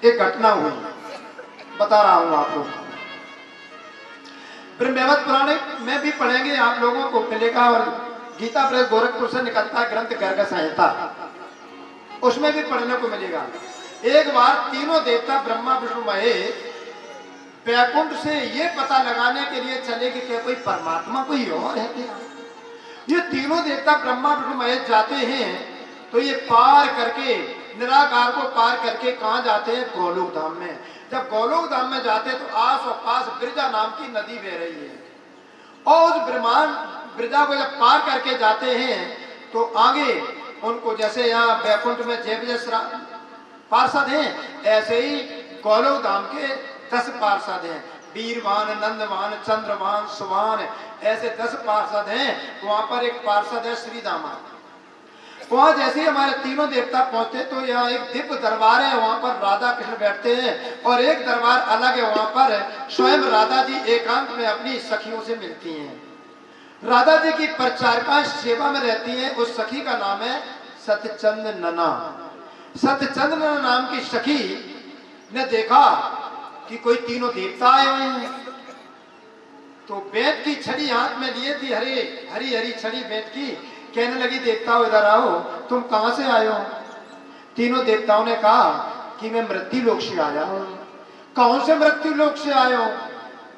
एक घटना हुई, बता रहा हूं आप लोग। ब्रह्मवैवर्त पुराण में भी पढ़ेंगे, आप लोगों को मिलेगा, और गीता प्रेस गोरखपुर से निकलता है ग्रंथ गर्ग संहिता, उसमें भी पढ़ने को मिलेगा। एक बार तीनों देवता ब्रह्मा विष्णु महेश बैकुंठ से ये पता लगाने के लिए चले कि क्या कोई परमात्मा कोई और है क्या? ये तीनों देवता ब्रह्मा विष्णु महेश जाते हैं, तो ये पार करके, निराकार को पार करके कहाँ जाते हैं? गोलोक धाम में। जब गोलोक धाम में जाते हैं तो आस और पास ब्रजा नाम की नदी बह रही है, और उस ब्रजा को जब पार करके जाते हैं तो आगे उनको, जैसे यहाँ बैकुंठ में जय विजय पार्षद हैं, ऐसे ही गोलोक धाम के 10 पार्षद हैं। वीरवान, नंदवान, चंद्रवान, सुवान, ऐसे 10 पार्षद हैं। वहां पर एक पार्षद है श्रीदामा। वहां जैसे ही हमारे तीनों देवता पहुंचते तो यहाँ एक दिव्य दरबार है, वहां पर राधा कृष्ण बैठते हैं, और एक दरबार अलग है, वहां पर स्वयं राधा जी एकांत में अपनी सखियों से मिलती हैं। राधा जी की परिचारिकाएं सेवा में रहती हैं। उस सखी का नाम है सत्यचंद नना। सत्यचंद नना नाम की सखी ने देखा कि कोई तीनों देवता आए हुए हैं, तो बेत की छड़ी हाथ में लिए थी, हरी हरी छड़ी बेत की। कहने लगी, देवताओं इधर आओ, तुम कहां से आए हो? तीनों देवताओं ने कहा कि मैं मृत्यु लोक से आया हूं। कौन से मृत्यु लोक से आए हो?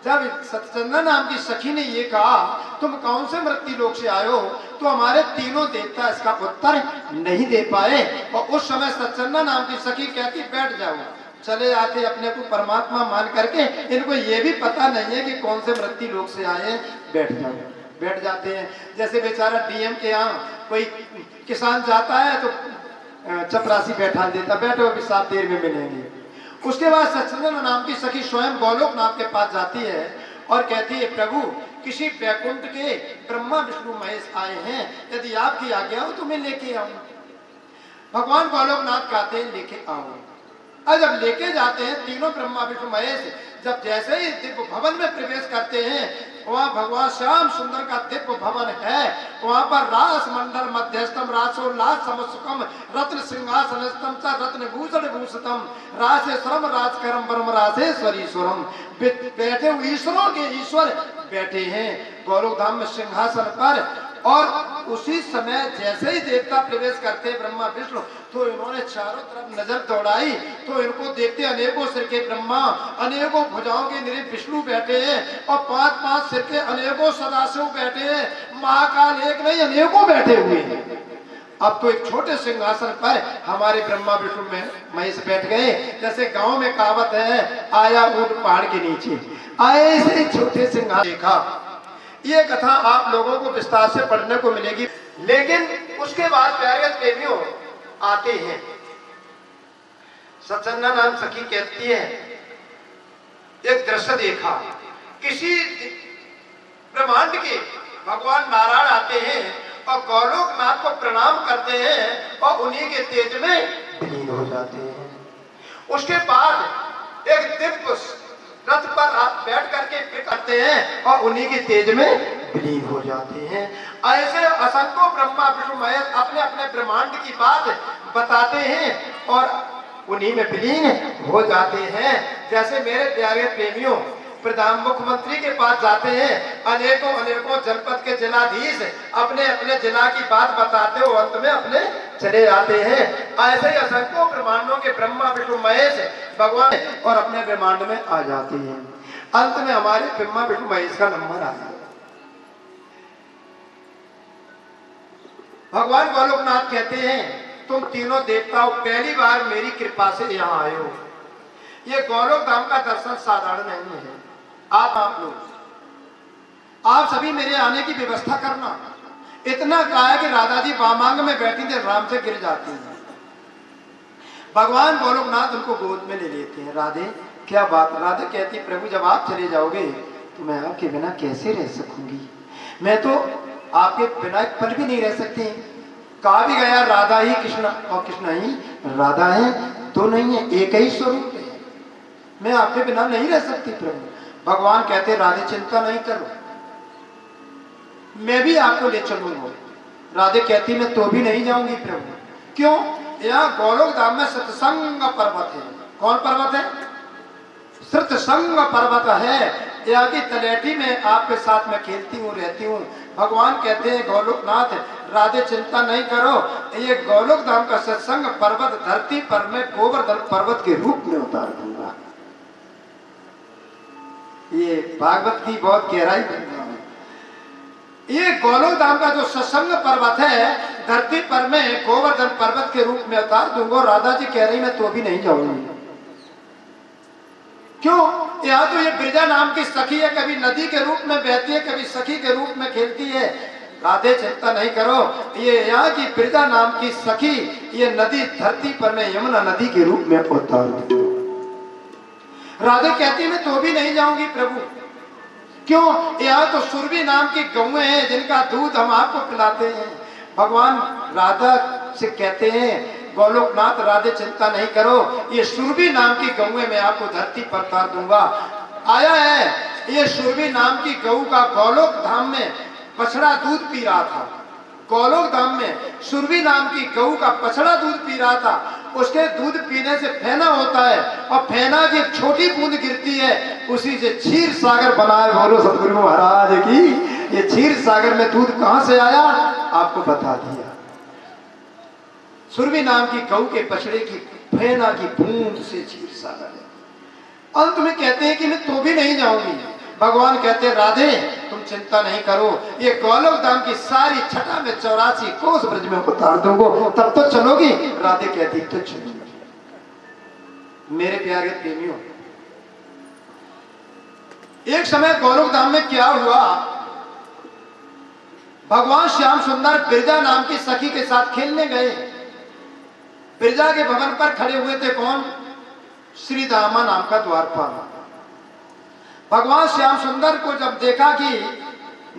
जब सत्यचंद्र नाम की सखी ने ये कहा तुम कौन से मृत्यु लोक से आए हो, तो हमारे तीनों देवता इसका उत्तर नहीं दे पाए। और उस समय सत्यचंद्र नाम की सखी कहती बैठ जाओ। चले आते अपने को परमात्मा मान करके, इनको ये भी पता नहीं है कि कौन से मृत्यु लोक से आए, बैठ जाओ। बैठ जाते हैं। जैसे बेचारा डीएम के यहाँ कोई किसान जाता है तो चपरासी बैठा देता, बैठो अभी 7 देर में मिलेंगे। उसके बाद सत्यचंद्र नाम की सखी स्वयं गोलोकनाथ के पास जाती है और कहती है प्रभु किसी बैकुंठ के ब्रह्मा विष्णु महेश आए हैं, यदि आपकी आज्ञा हो तो मैं लेके आऊं। भगवान गोलोकनाथ कहते हैं लेके आओ। और जब लेके जाते हैं तीनों ब्रह्मा विष्णु महेश, जब जैसे ही दिव्य भवन में प्रवेश करते हैं, वहाँ भगवान श्याम सुंदर का दिव्य भवन है। वहाँ पर रास मंडल मध्यस्थम रासोल्लास समसुखम रत्न सिंहासनस्तम च रत्न भूषण भूषितम रासेश्वरम राजकरम ब्रह्म रासेश्वरीश्वरम। बैठे हुए ईश्वरों के ईश्वर बैठे हैं गोलोक धाम में सिंहासन पर। और उसी समय जैसे ही देवता प्रवेश करते ब्रह्मा विष्णु, तो इन्होंने चारों तरफ नजर दौड़ाई, तो इनको देखते अनेकों सिर के ब्रह्मा, अनेकों भुजाओं के निरीह विष्णु बैठे हैं और 5-5 सिर के अनेकों सदाशिव बैठे हैं। महाकाल एक नहीं अनेकों बैठे हुए हैं। अब तो एक छोटे सिंहासन पर हमारे ब्रह्मा विष्णु में महेश बैठ गए। जैसे गांव में कहावत है आया ऊंट पहाड़ के नीचे, आए ऐसे छोटे सिंहासन देखा। ये कथा आप लोगों को विस्तार से पढ़ने को मिलेगी। लेकिन उसके बाद प्यारे प्रेमियों आते हैं। सत्यचंद्र नाम सखी कहती है एक दृश्य देखा, किसी ब्रह्मांड के भगवान नारायण आते हैं और गोलोकनाथ को प्रणाम करते हैं और उन्हीं के तेज में विलीन हो जाते हैं। उसके बाद एक दिव्य रथ पर आप बैठ करके करते हैं और उन्हीं के तेज में विलीन हो जाते हैं। ऐसे असंख्यों ब्रह्मा विष्णु महेश अपने अपने ब्रह्मांड की बात बताते हैं और उन्हीं में विलीन हो जाते हैं। जैसे मेरे प्यारे प्रेमियों प्रधान मुख्यमंत्री के पास जाते हैं, अनेकों अनेकों जनपद के जिलाधीश अपने अपने जिला की बात बताते हो, अंत में अपने चले आते हैं। ऐसे ही असंख्यों ब्रह्मांडों के ब्रह्मा विष्णु महेश भगवान और अपने ब्रह्मांड में आ जाते हैं। अंत में हमारे ब्रह्मा विष्णु महेश का नंबर आया। भगवान गोलोकनाथ कहते हैं तुम तीनों देवताओं पहली बार मेरी कृपा से यहाँ आए हो। ये गोलोक धाम का दर्शन साधारण नहीं है। आप लोग आप सभी मेरे आने की व्यवस्था करना। इतना कहा है कि राधा जी वामांग में बैठी थे, राम से गिर जाती हैं। भगवान गोलोकनाथ उनको गोद में ले लेते हैं। राधे क्या बात। राधे कहती प्रभु जब आप चले जाओगे तो मैं आपके बिना कैसे रह सकूंगी, मैं तो आपके बिना एक पल भी नहीं रह सकती। कहा भी गया राधा ही कृष्ण और कृष्ण ही राधा है, तो नहीं है, एक ही स्वरूप है, मैं आपके बिना नहीं रह सकती प्रभु। भगवान कहते राधे चिंता नहीं करो, मैं भी आपको ले चलूंगा। राधे कहती मैं तो भी नहीं जाऊंगी प्रभु। क्यों? यहाँ गोलोक धाम में सत्संग पर्वत है। कौन पर्वत है? सत्संग पर्वत है। यहाँ की तलेटी में आपके साथ में खेलती हूँ, रहती हूँ। भगवान कहते हैं गोलोकनाथ राधे चिंता नहीं करो, ये गोलोक धाम का सत्संग पर्वत धरती पर मैं गोवर्धन पर्वत के रूप में उतार दूंगा। ये भागवत की बहुत गहराई बन रहा है। ये गोलोक धाम का जो सत्संग पर्वत है धरती पर मैं गोवर्धन पर्वत के रूप में उतार दूंगा। राधा जी कह रही मैं तो भी नहीं जाऊंगी। क्यों? यहाँ तो ये ब्रिजा नाम की सखी है, कभी नदी के रूप में बहती है, कभी सखी के रूप में खेलती है। राधे चिंता नहीं करो, ये यहाँ की ब्रिजा नाम की सखी ये नदी धरती पर मैं यमुना नदी के रूप में उतार दूंगा। राधे कहती मैं तो भी नहीं जाऊंगी प्रभु। क्यों? यहाँ तो सुरभि नाम की गौएं हैं जिनका दूध हम आपको पिलाते हैं। भगवान राधा से कहते हैं गोलोकनाथ राधे चिंता नहीं करो, ये सुरभि नाम की गौएं मैं आपको धरती पर उतार दूंगा। आया है ये सुरभि नाम की गौ का गोलोक धाम में बछड़ा दूध पी रहा था। गोलोक धाम में सुरभि नाम की गौ का बछड़ा दूध पी रहा था। उसके दूध पीने से फेना होता है और फेना की छोटी बूंद गिरती है, उसी से क्षीर सागर बनाए। बोलो सतगुरु महाराज की। ये क्षीर सागर में दूध कहां से आया आपको बता दिया। सुरभि नाम की गौ के बछड़े की फेना की बूंद से क्षीर सागर है। अंत में कहते हैं कि मैं तो भी नहीं जाऊंगी। भगवान कहते राधे तुम चिंता नहीं करो, ये गोलोक धाम की सारी छटा में 84 कोस ब्रज में उतार दूंगा, तब तो चलोगी। राधे कहती तो चलूंगी। मेरे प्यारे प्रेमियों, एक समय गोलोक धाम में क्या हुआ, भगवान श्याम सुंदर बिरजा नाम की सखी के साथ खेलने गए। बिरजा के भवन पर खड़े हुए थे कौन? श्री दामा नाम का द्वारपाल। भगवान श्याम सुंदर को जब देखा कि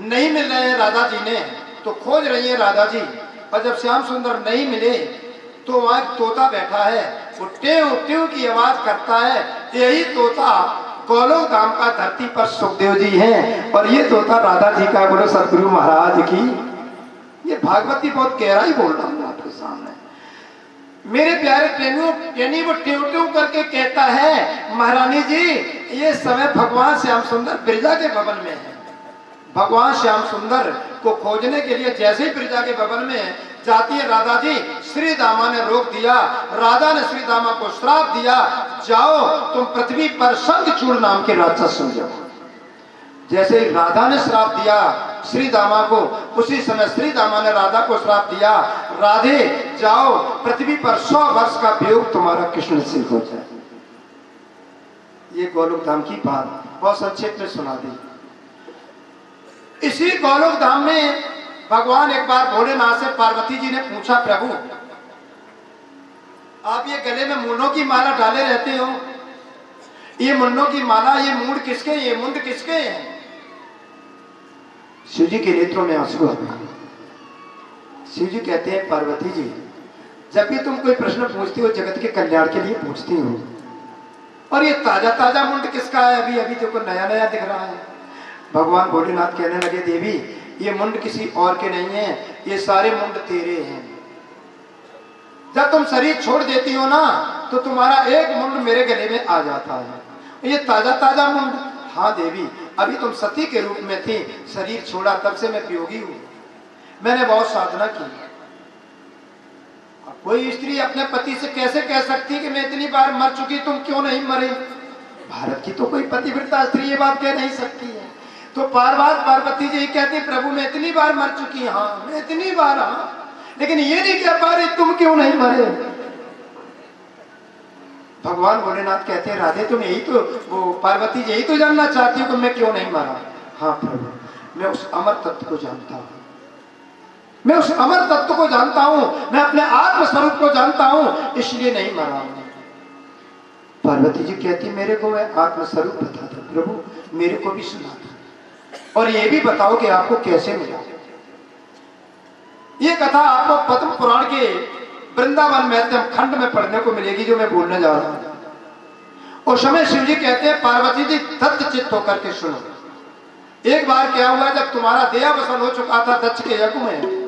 नहीं मिल रहे हैं राधा जी ने, तो खोज रही है राधा जी, और जब श्याम सुंदर नहीं मिले तो वहां एक तोता बैठा है, वो टेव टेव की आवाज करता है। यही तोता गोलोक धाम का धरती पर सुखदेव जी हैं, और ये तोता राधा जी का। बोलो सतगुरु महाराज की। ये भागवती बहुत गहराई बोल रहा हूं आपके सामने। मेरे प्यारे प्रेमियों, यानी वो टेव टेव करके कहता है, महारानी जी ये समय भगवान श्याम सुंदर बिरजा के भवन में है। भगवान श्याम सुंदर को खोजने के लिए जैसे ही बिरजा के भवन में जाती है राधा जी, श्री दामा ने रोक दिया। राधा ने श्री दामा को श्राप दिया, जाओ तुम पृथ्वी पर शंखचूड़ नाम के राक्षस सुन जाओ। जैसे ही राधा ने श्राप दिया श्री दामा को, उसी समय श्री दामा ने राधा को श्राप दिया, राधे जाओ पृथ्वी पर 100 वर्ष का वियोग तुम्हारा कृष्ण से हो जाए। ये गोलोक धाम की बात बहुत संक्षेप में सुना दी। इसी गोलोक धाम में भगवान एक बार भोलेनाथ से पार्वती जी ने पूछा, प्रभु आप ये गले में मुंडों की माला डाले रहते हो, ये मुंडों की माला, ये मूड किसके, ये मुंड किसके हैं? शिव जी के नेत्रों में आंसू आ गए। शिव जी कहते हैं, पार्वती जी जब भी तुम कोई प्रश्न पूछती हो जगत के कल्याण के लिए पूछती हो, और ये ताजा ताजा मुंड किसका है? अभी अभी देखो नया नया दिख रहा है। भगवान भोलेनाथ कहने लगे, देवी ये मुंड किसी और के नहीं है, ये सारे मुंड तेरे हैं। जब तुम शरीर छोड़ देती हो ना, तो तुम्हारा एक मुंड मेरे गले में आ जाता है। ये ताजा ताजा मुंड। हाँ देवी, अभी तुम सती के रूप में थी, शरीर छोड़ा तब से मैं वियोगी हूं, मैंने बहुत साधना की। कोई स्त्री अपने पति से कैसे कह सकती कि मैं इतनी बार मर चुकी, तुम क्यों नहीं मरे? भारत की तो कोई पतिव्रता स्त्री ये बात कह नहीं सकती है। तो पार्वती जी कहती, प्रभु मैं इतनी बार मर चुकी, हाँ मैं इतनी बार, हाँ, लेकिन ये नहीं कह पा रही तुम क्यों नहीं मरे? भगवान भोलेनाथ कहते हैं, राधे तुम यही तो, वो पार्वती जी यही तो जानना चाहती हो कि मैं क्यों नहीं मरा? हाँ प्रभु, मैं उस अमर तत्व को जानता हूं, मैं उस अमर तत्व को जानता हूं, मैं अपने आत्म स्वरूप को जानता हूं, इसलिए नहीं मरा हूं। पार्वती जी कहती, मेरे को मैं आत्म स्वरूप बता दो प्रभु, मेरे को भी सुना दो, और ये भी बताओ कि आपको कैसे मिला। ये कथा आपको पद्म पुराण के वृंदावन महत्म खंड में पढ़ने को मिलेगी, जो मैं बोलने जा रहा हूं। उस समय शिव जी कहते हैं, पार्वती जी दत्त चित्त होकर के सुनो। एक बार क्या हुआ, जब तुम्हारा देहावसान हो चुका था दक्ष के यज्ञ में,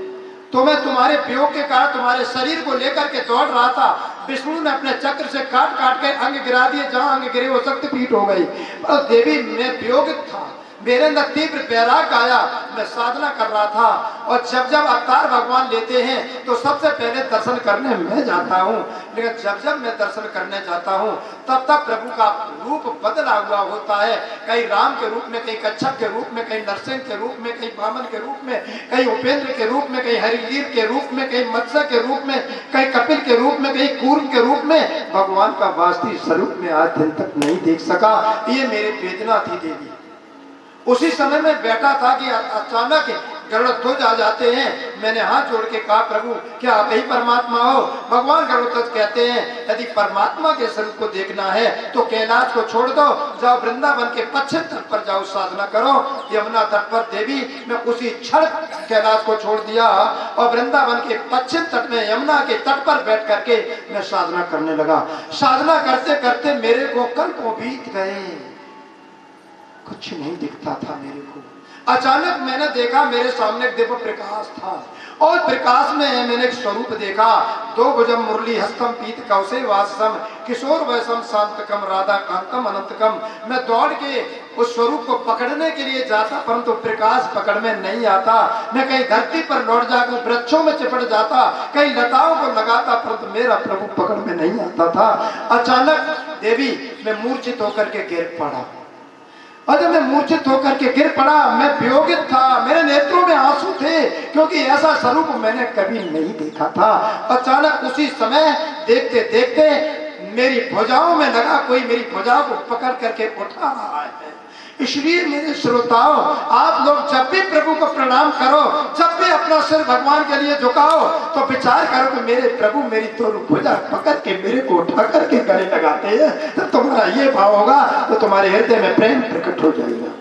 तो मैं तुम्हारे वियोग के कारण तुम्हारे शरीर को लेकर के दौड़ रहा था। विष्णु ने अपने चक्र से काट काट के अंग गिरा दिए, जहां अंग गिरे वो शक्तिपीठ हो गई। पर देवी मैं वियोगित था, मेरे अंदर तीव्र वैराग्य आया, मैं साधना कर रहा था। और जब जब अवतार भगवान लेते हैं तो सबसे पहले दर्शन करने मैं जाता हूँ, लेकिन जब जब मैं दर्शन करने जाता हूँ तब तब प्रभु का रूप बदला हुआ होता है। कहीं राम के रूप में, कहीं कच्छप के रूप में, कहीं नरसिंह के रूप में, कहीं वामन के रूप में, कहीं उपेंद्र के रूप में, कहीं हरिवीर के रूप में, कहीं मत्स्य के रूप में, कहीं कपिल के रूप में, कहीं कूर्म के रूप में। भगवान का वास्तविक स्वरूप में आज दिन तक नहीं देख सका। ये मेरी वेदना थी देवी। उसी समय में बैठा था कि अचानक गरुड़ध्वज आ जाते हैं। मैंने हाथ जोड़ के कहा, प्रभु क्या आप ही परमात्मा हो? भगवान गरुड़ध्वज कहते हैं, यदि परमात्मा के स्वरूप को देखना है तो कैलाश को छोड़ दो, जाओ वृंदावन के पश्चिम तट पर जाओ, साधना करो। यमुना तट पर देवी मैं उसी क्षण कैलाश को छोड़ दिया और वृंदावन के पश्चिम तट में यमुना के तट पर बैठ करके मैं साधना करने लगा। साधना करते करते मेरे को कल्पों बीत गए, कुछ नहीं दिखता था मेरे को। अचानक मैंने देखा मेरे सामने एक दिव्य प्रकाश था, और प्रकाश में मैंने एक स्वरूप देखा। दो भुजम मुरली हस्तम पीत कौशे वासम किशोर वैसम शांतकम राधा कांतम अनंतकम। मैं दौड़ के उस स्वरूप को पकड़ने के लिए जाता, परंतु प्रकाश पकड़ में नहीं आता। मैं कहीं धरती पर लौट जाकर वृक्षों में चिपट जाता, कहीं लताओं को लगाता, परंतु मेरा प्रभु पकड़ में नहीं आता था। अचानक देवी मैं मूर्छित होकर के गिर पड़ा। और जब मैं मूर्छित होकर के गिर पड़ा, मैं वियोगित था, मेरे नेत्रों में आंसू थे, क्योंकि ऐसा स्वरूप मैंने कभी नहीं देखा था। अचानक उसी समय देखते देखते मेरी भुजाओं में लगा कोई मेरी भुजा को पकड़ करके उठा रहा है। इसलिए मेरे श्रोताओं, आप लोग जब भी प्रभु को प्रणाम करो, जब भी अपना सिर भगवान के लिए झुकाओ, तो विचार करो कि मेरे प्रभु मेरी दोनों भुजा पकड़ के मेरे को उठा करके गले लगाते हैं। तो तुम्हारा ये भाव होगा तो तुम्हारे हृदय में प्रेम प्रकट हो जाएगा।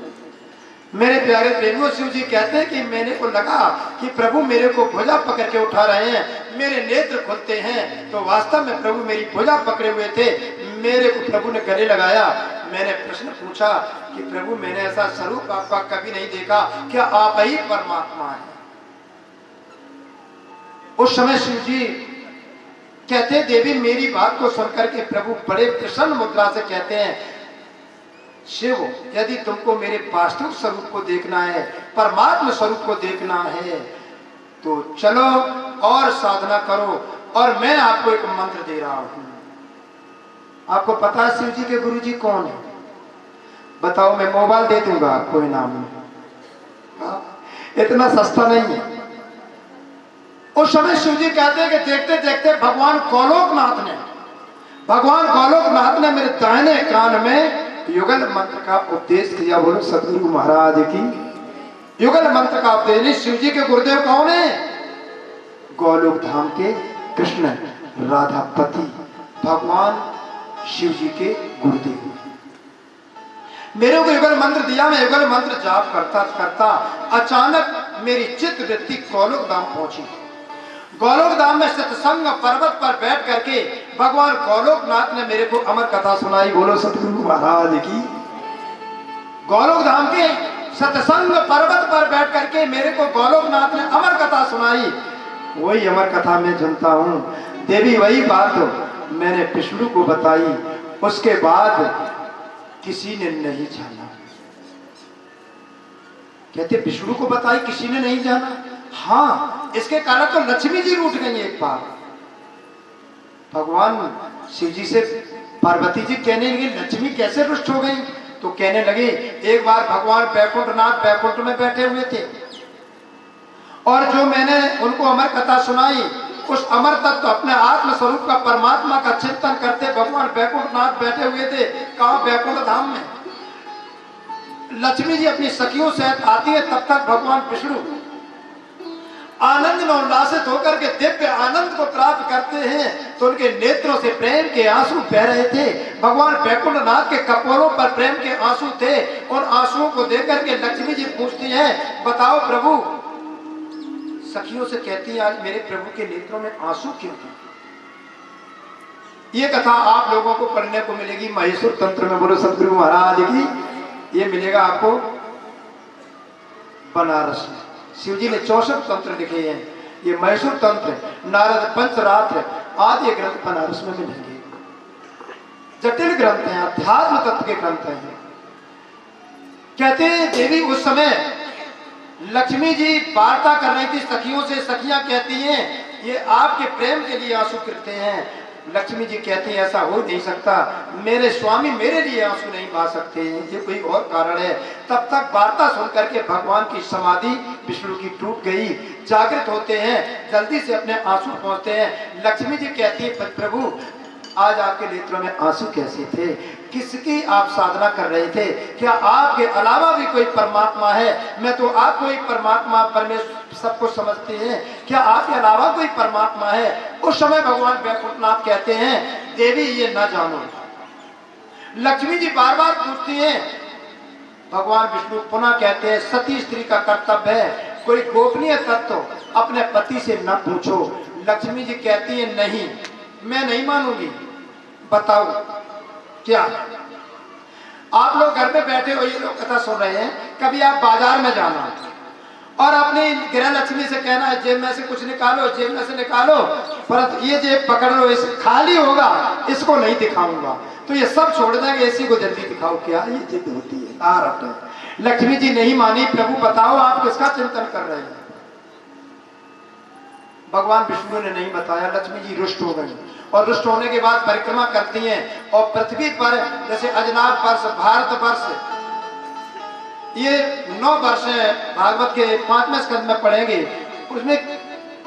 मेरे प्यारे प्रेमियों, शिव जी कहते हैं कि मैंने को लगा कि प्रभु मेरे को भुजा पकड़ के उठा रहे हैं, मेरे नेत्र खुलते हैं, तो वास्तव में प्रभु मेरी भुजा पकड़े हुए थे। मेरे को प्रभु ने गले लगाया। मैंने प्रश्न पूछा कि प्रभु मैंने ऐसा स्वरूप आपका कभी नहीं देखा, क्या आप ही परमात्मा हैं? उस समय शिव जी कहते, देवी मेरी बात को सुनकर के प्रभु बड़े प्रसन्न मुद्रा से कहते हैं, शिव यदि तुमको मेरे वास्तविक स्वरूप को देखना है, परमात्मा स्वरूप को देखना है, तो चलो और साधना करो, और मैं आपको एक मंत्र दे रहा हूं। आपको पता है शिव जी के गुरु जी कौन है? बताओ, मैं मोबाइल दे दूंगा आपको इनाम में, इतना सस्ता नहीं है। उस समय शिव जी कहते हैं कि देखते देखते भगवान गोलोकनाथ ने मेरे दाहिने कान में युगल मंत्र का उपदेश किया। बोलो सतगुरु महाराज की। युगल मंत्र का उपदेश। शिव जी के गुरुदेव कौन है? गोलोक धाम के कृष्ण राधापति भगवान शिव जी के गुरुदेव। मेरे को युगल मंत्र दिया, मैं युगल मंत्र जाप करता करता अचानक मेरी चित्त वृत्ति गोलोक धाम पहुंची। गोलोक धाम में सत्संग पर्वत पर बैठ करके भगवान गोलोकनाथ ने मेरे को अमर कथा सुनाई। बोलो सतगुरु महाराज की। गोलोक धाम के सत्संग पर्वत पर बैठ करके मेरे को गोलोकनाथ ने अमर कथा सुनाई। वही अमर कथा मैं सुनता हूँ। देवी वही बात मैंने विष्णु को बताई, उसके बाद किसी ने नहीं जाना। कहते विष्णु को बताई, किसी ने नहीं जाना। हाँ, इसके कारण तो लक्ष्मी जी रूठ गई। एक बार भगवान शिव जी से पार्वती जी कहने लगी, लक्ष्मी कैसे रुष्ट हो गई? तो कहने लगे, एक बार भगवान बैकुंठनाथ बैकुंठ में बैठे हुए थे, और जो मैंने उनको अमर कथा सुनाई, उस अमर तत्व अपने आत्म स्वरूप का परमात्मा का चिंतन करते भगवान बैकुंठनाथ बैठे हुए थे। कहाँ? बैकुंठ धाम में। लक्ष्मी जी अपनी सखियों से आती है, तब तक भगवान विष्णु आनंद में उल्लासित होकर के दिव्य आनंद को प्राप्त करते हैं। तो उनके नेत्रों से प्रेम के आंसू बह रहे थे। भगवान बैकुंठनाथ के कपोलों पर प्रेम के आंसू थे। उन आंसुओं को देख करके लक्ष्मी जी पूछती हैं, बताओ प्रभु, सखियों से कहती है, आज मेरे प्रभु के नेत्रों में आंसू क्यों थे? ये कथा आप लोगों को पढ़ने को मिलेगी महेश्वर तंत्र में। बोलो सतगुरु महाराज की। ये मिलेगा आपको बनारस में। शिव जी ने 64 तंत्र लिखे हैं। ये महेश्वर तंत्र, नारद पंचरात्र आदि ग्रंथ बनारस में मिलेंगे। जटिल ग्रंथ हैं, अध्यात्म तत्व के ग्रंथ हैं। कहते हैं देवी उस समय लक्ष्मी जी वार्ता कर रही थी सखियों से। सखियां कहती हैं, ये आपके प्रेम के लिए आंसू गिरते हैं। लक्ष्मी जी कहती है, ऐसा हो नहीं सकता, मेरे स्वामी मेरे लिए आंसू नहीं बहा सकते हैं, ये कोई और कारण है। तब तक वार्ता सुन करके भगवान की समाधि विष्णु की टूट गई। जागृत होते हैं, जल्दी से अपने आंसू पहुंचते हैं। लक्ष्मी जी कहती है, प्रभु आज आपके नेत्रों में आंसू कैसे थे? किसकी आप साधना कर रहे थे? क्या आपके अलावा भी कोई परमात्मा है? मैं तो आपको ही परमात्मा परमेश्वर सबको समझते हैं, क्या आपके अलावा कोई परमात्मा है? उस समय भगवान बैकुंठनाथ कहते हैं, देवी ये न जानो। लक्ष्मी जी बार बार पूछती हैं। भगवान विष्णु पुनः कहते हैं, सती स्त्री का कर्तव्य है कोई गोपनीय तत्व अपने पति से न पूछो। लक्ष्मी जी कहती है, नहीं, मैं नहीं मानूंगी, बताओ क्या? आप लोग घर पे बैठे हो, ये लोग कथा सुन रहे हैं, कभी आप बाजार में जाना और अपनी गृह लक्ष्मी से कहना है, जेब में से कुछ निकालो, जेब में से निकालो, परंतु ये जेब पकड़ लो, इस खाली होगा, इसको नहीं दिखाऊंगा। तो ये सब छोड़ देंगे, इसी को जल्दी दिखाओ। क्या ये जिद होती है? आरत है। लक्ष्मी जी नहीं मानी। प्रभु बताओ आप किसका चिंतन कर रहे हैं? भगवान विष्णु ने नहीं बताया। लक्ष्मी जी रुष्ट हो गई और रुष्ट होने के बाद परिक्रमा करती हैं और पृथ्वी पर जैसे अजनाब वर्ष, भारत वर्ष ये 9 वर्ष भागवत के 5वें स्कंद में पढ़ेंगे। उसमें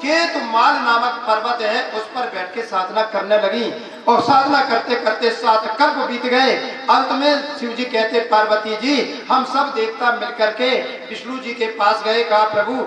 केतुमाल नामक पर्वत है, उस पर बैठ के साधना करने लगी और साधना करते करते 7 कल्प बीत गए। अंत में शिव जी कहते पार्वती जी हम सब देवता मिलकर के विष्णु जी के पास गए, कहा प्रभु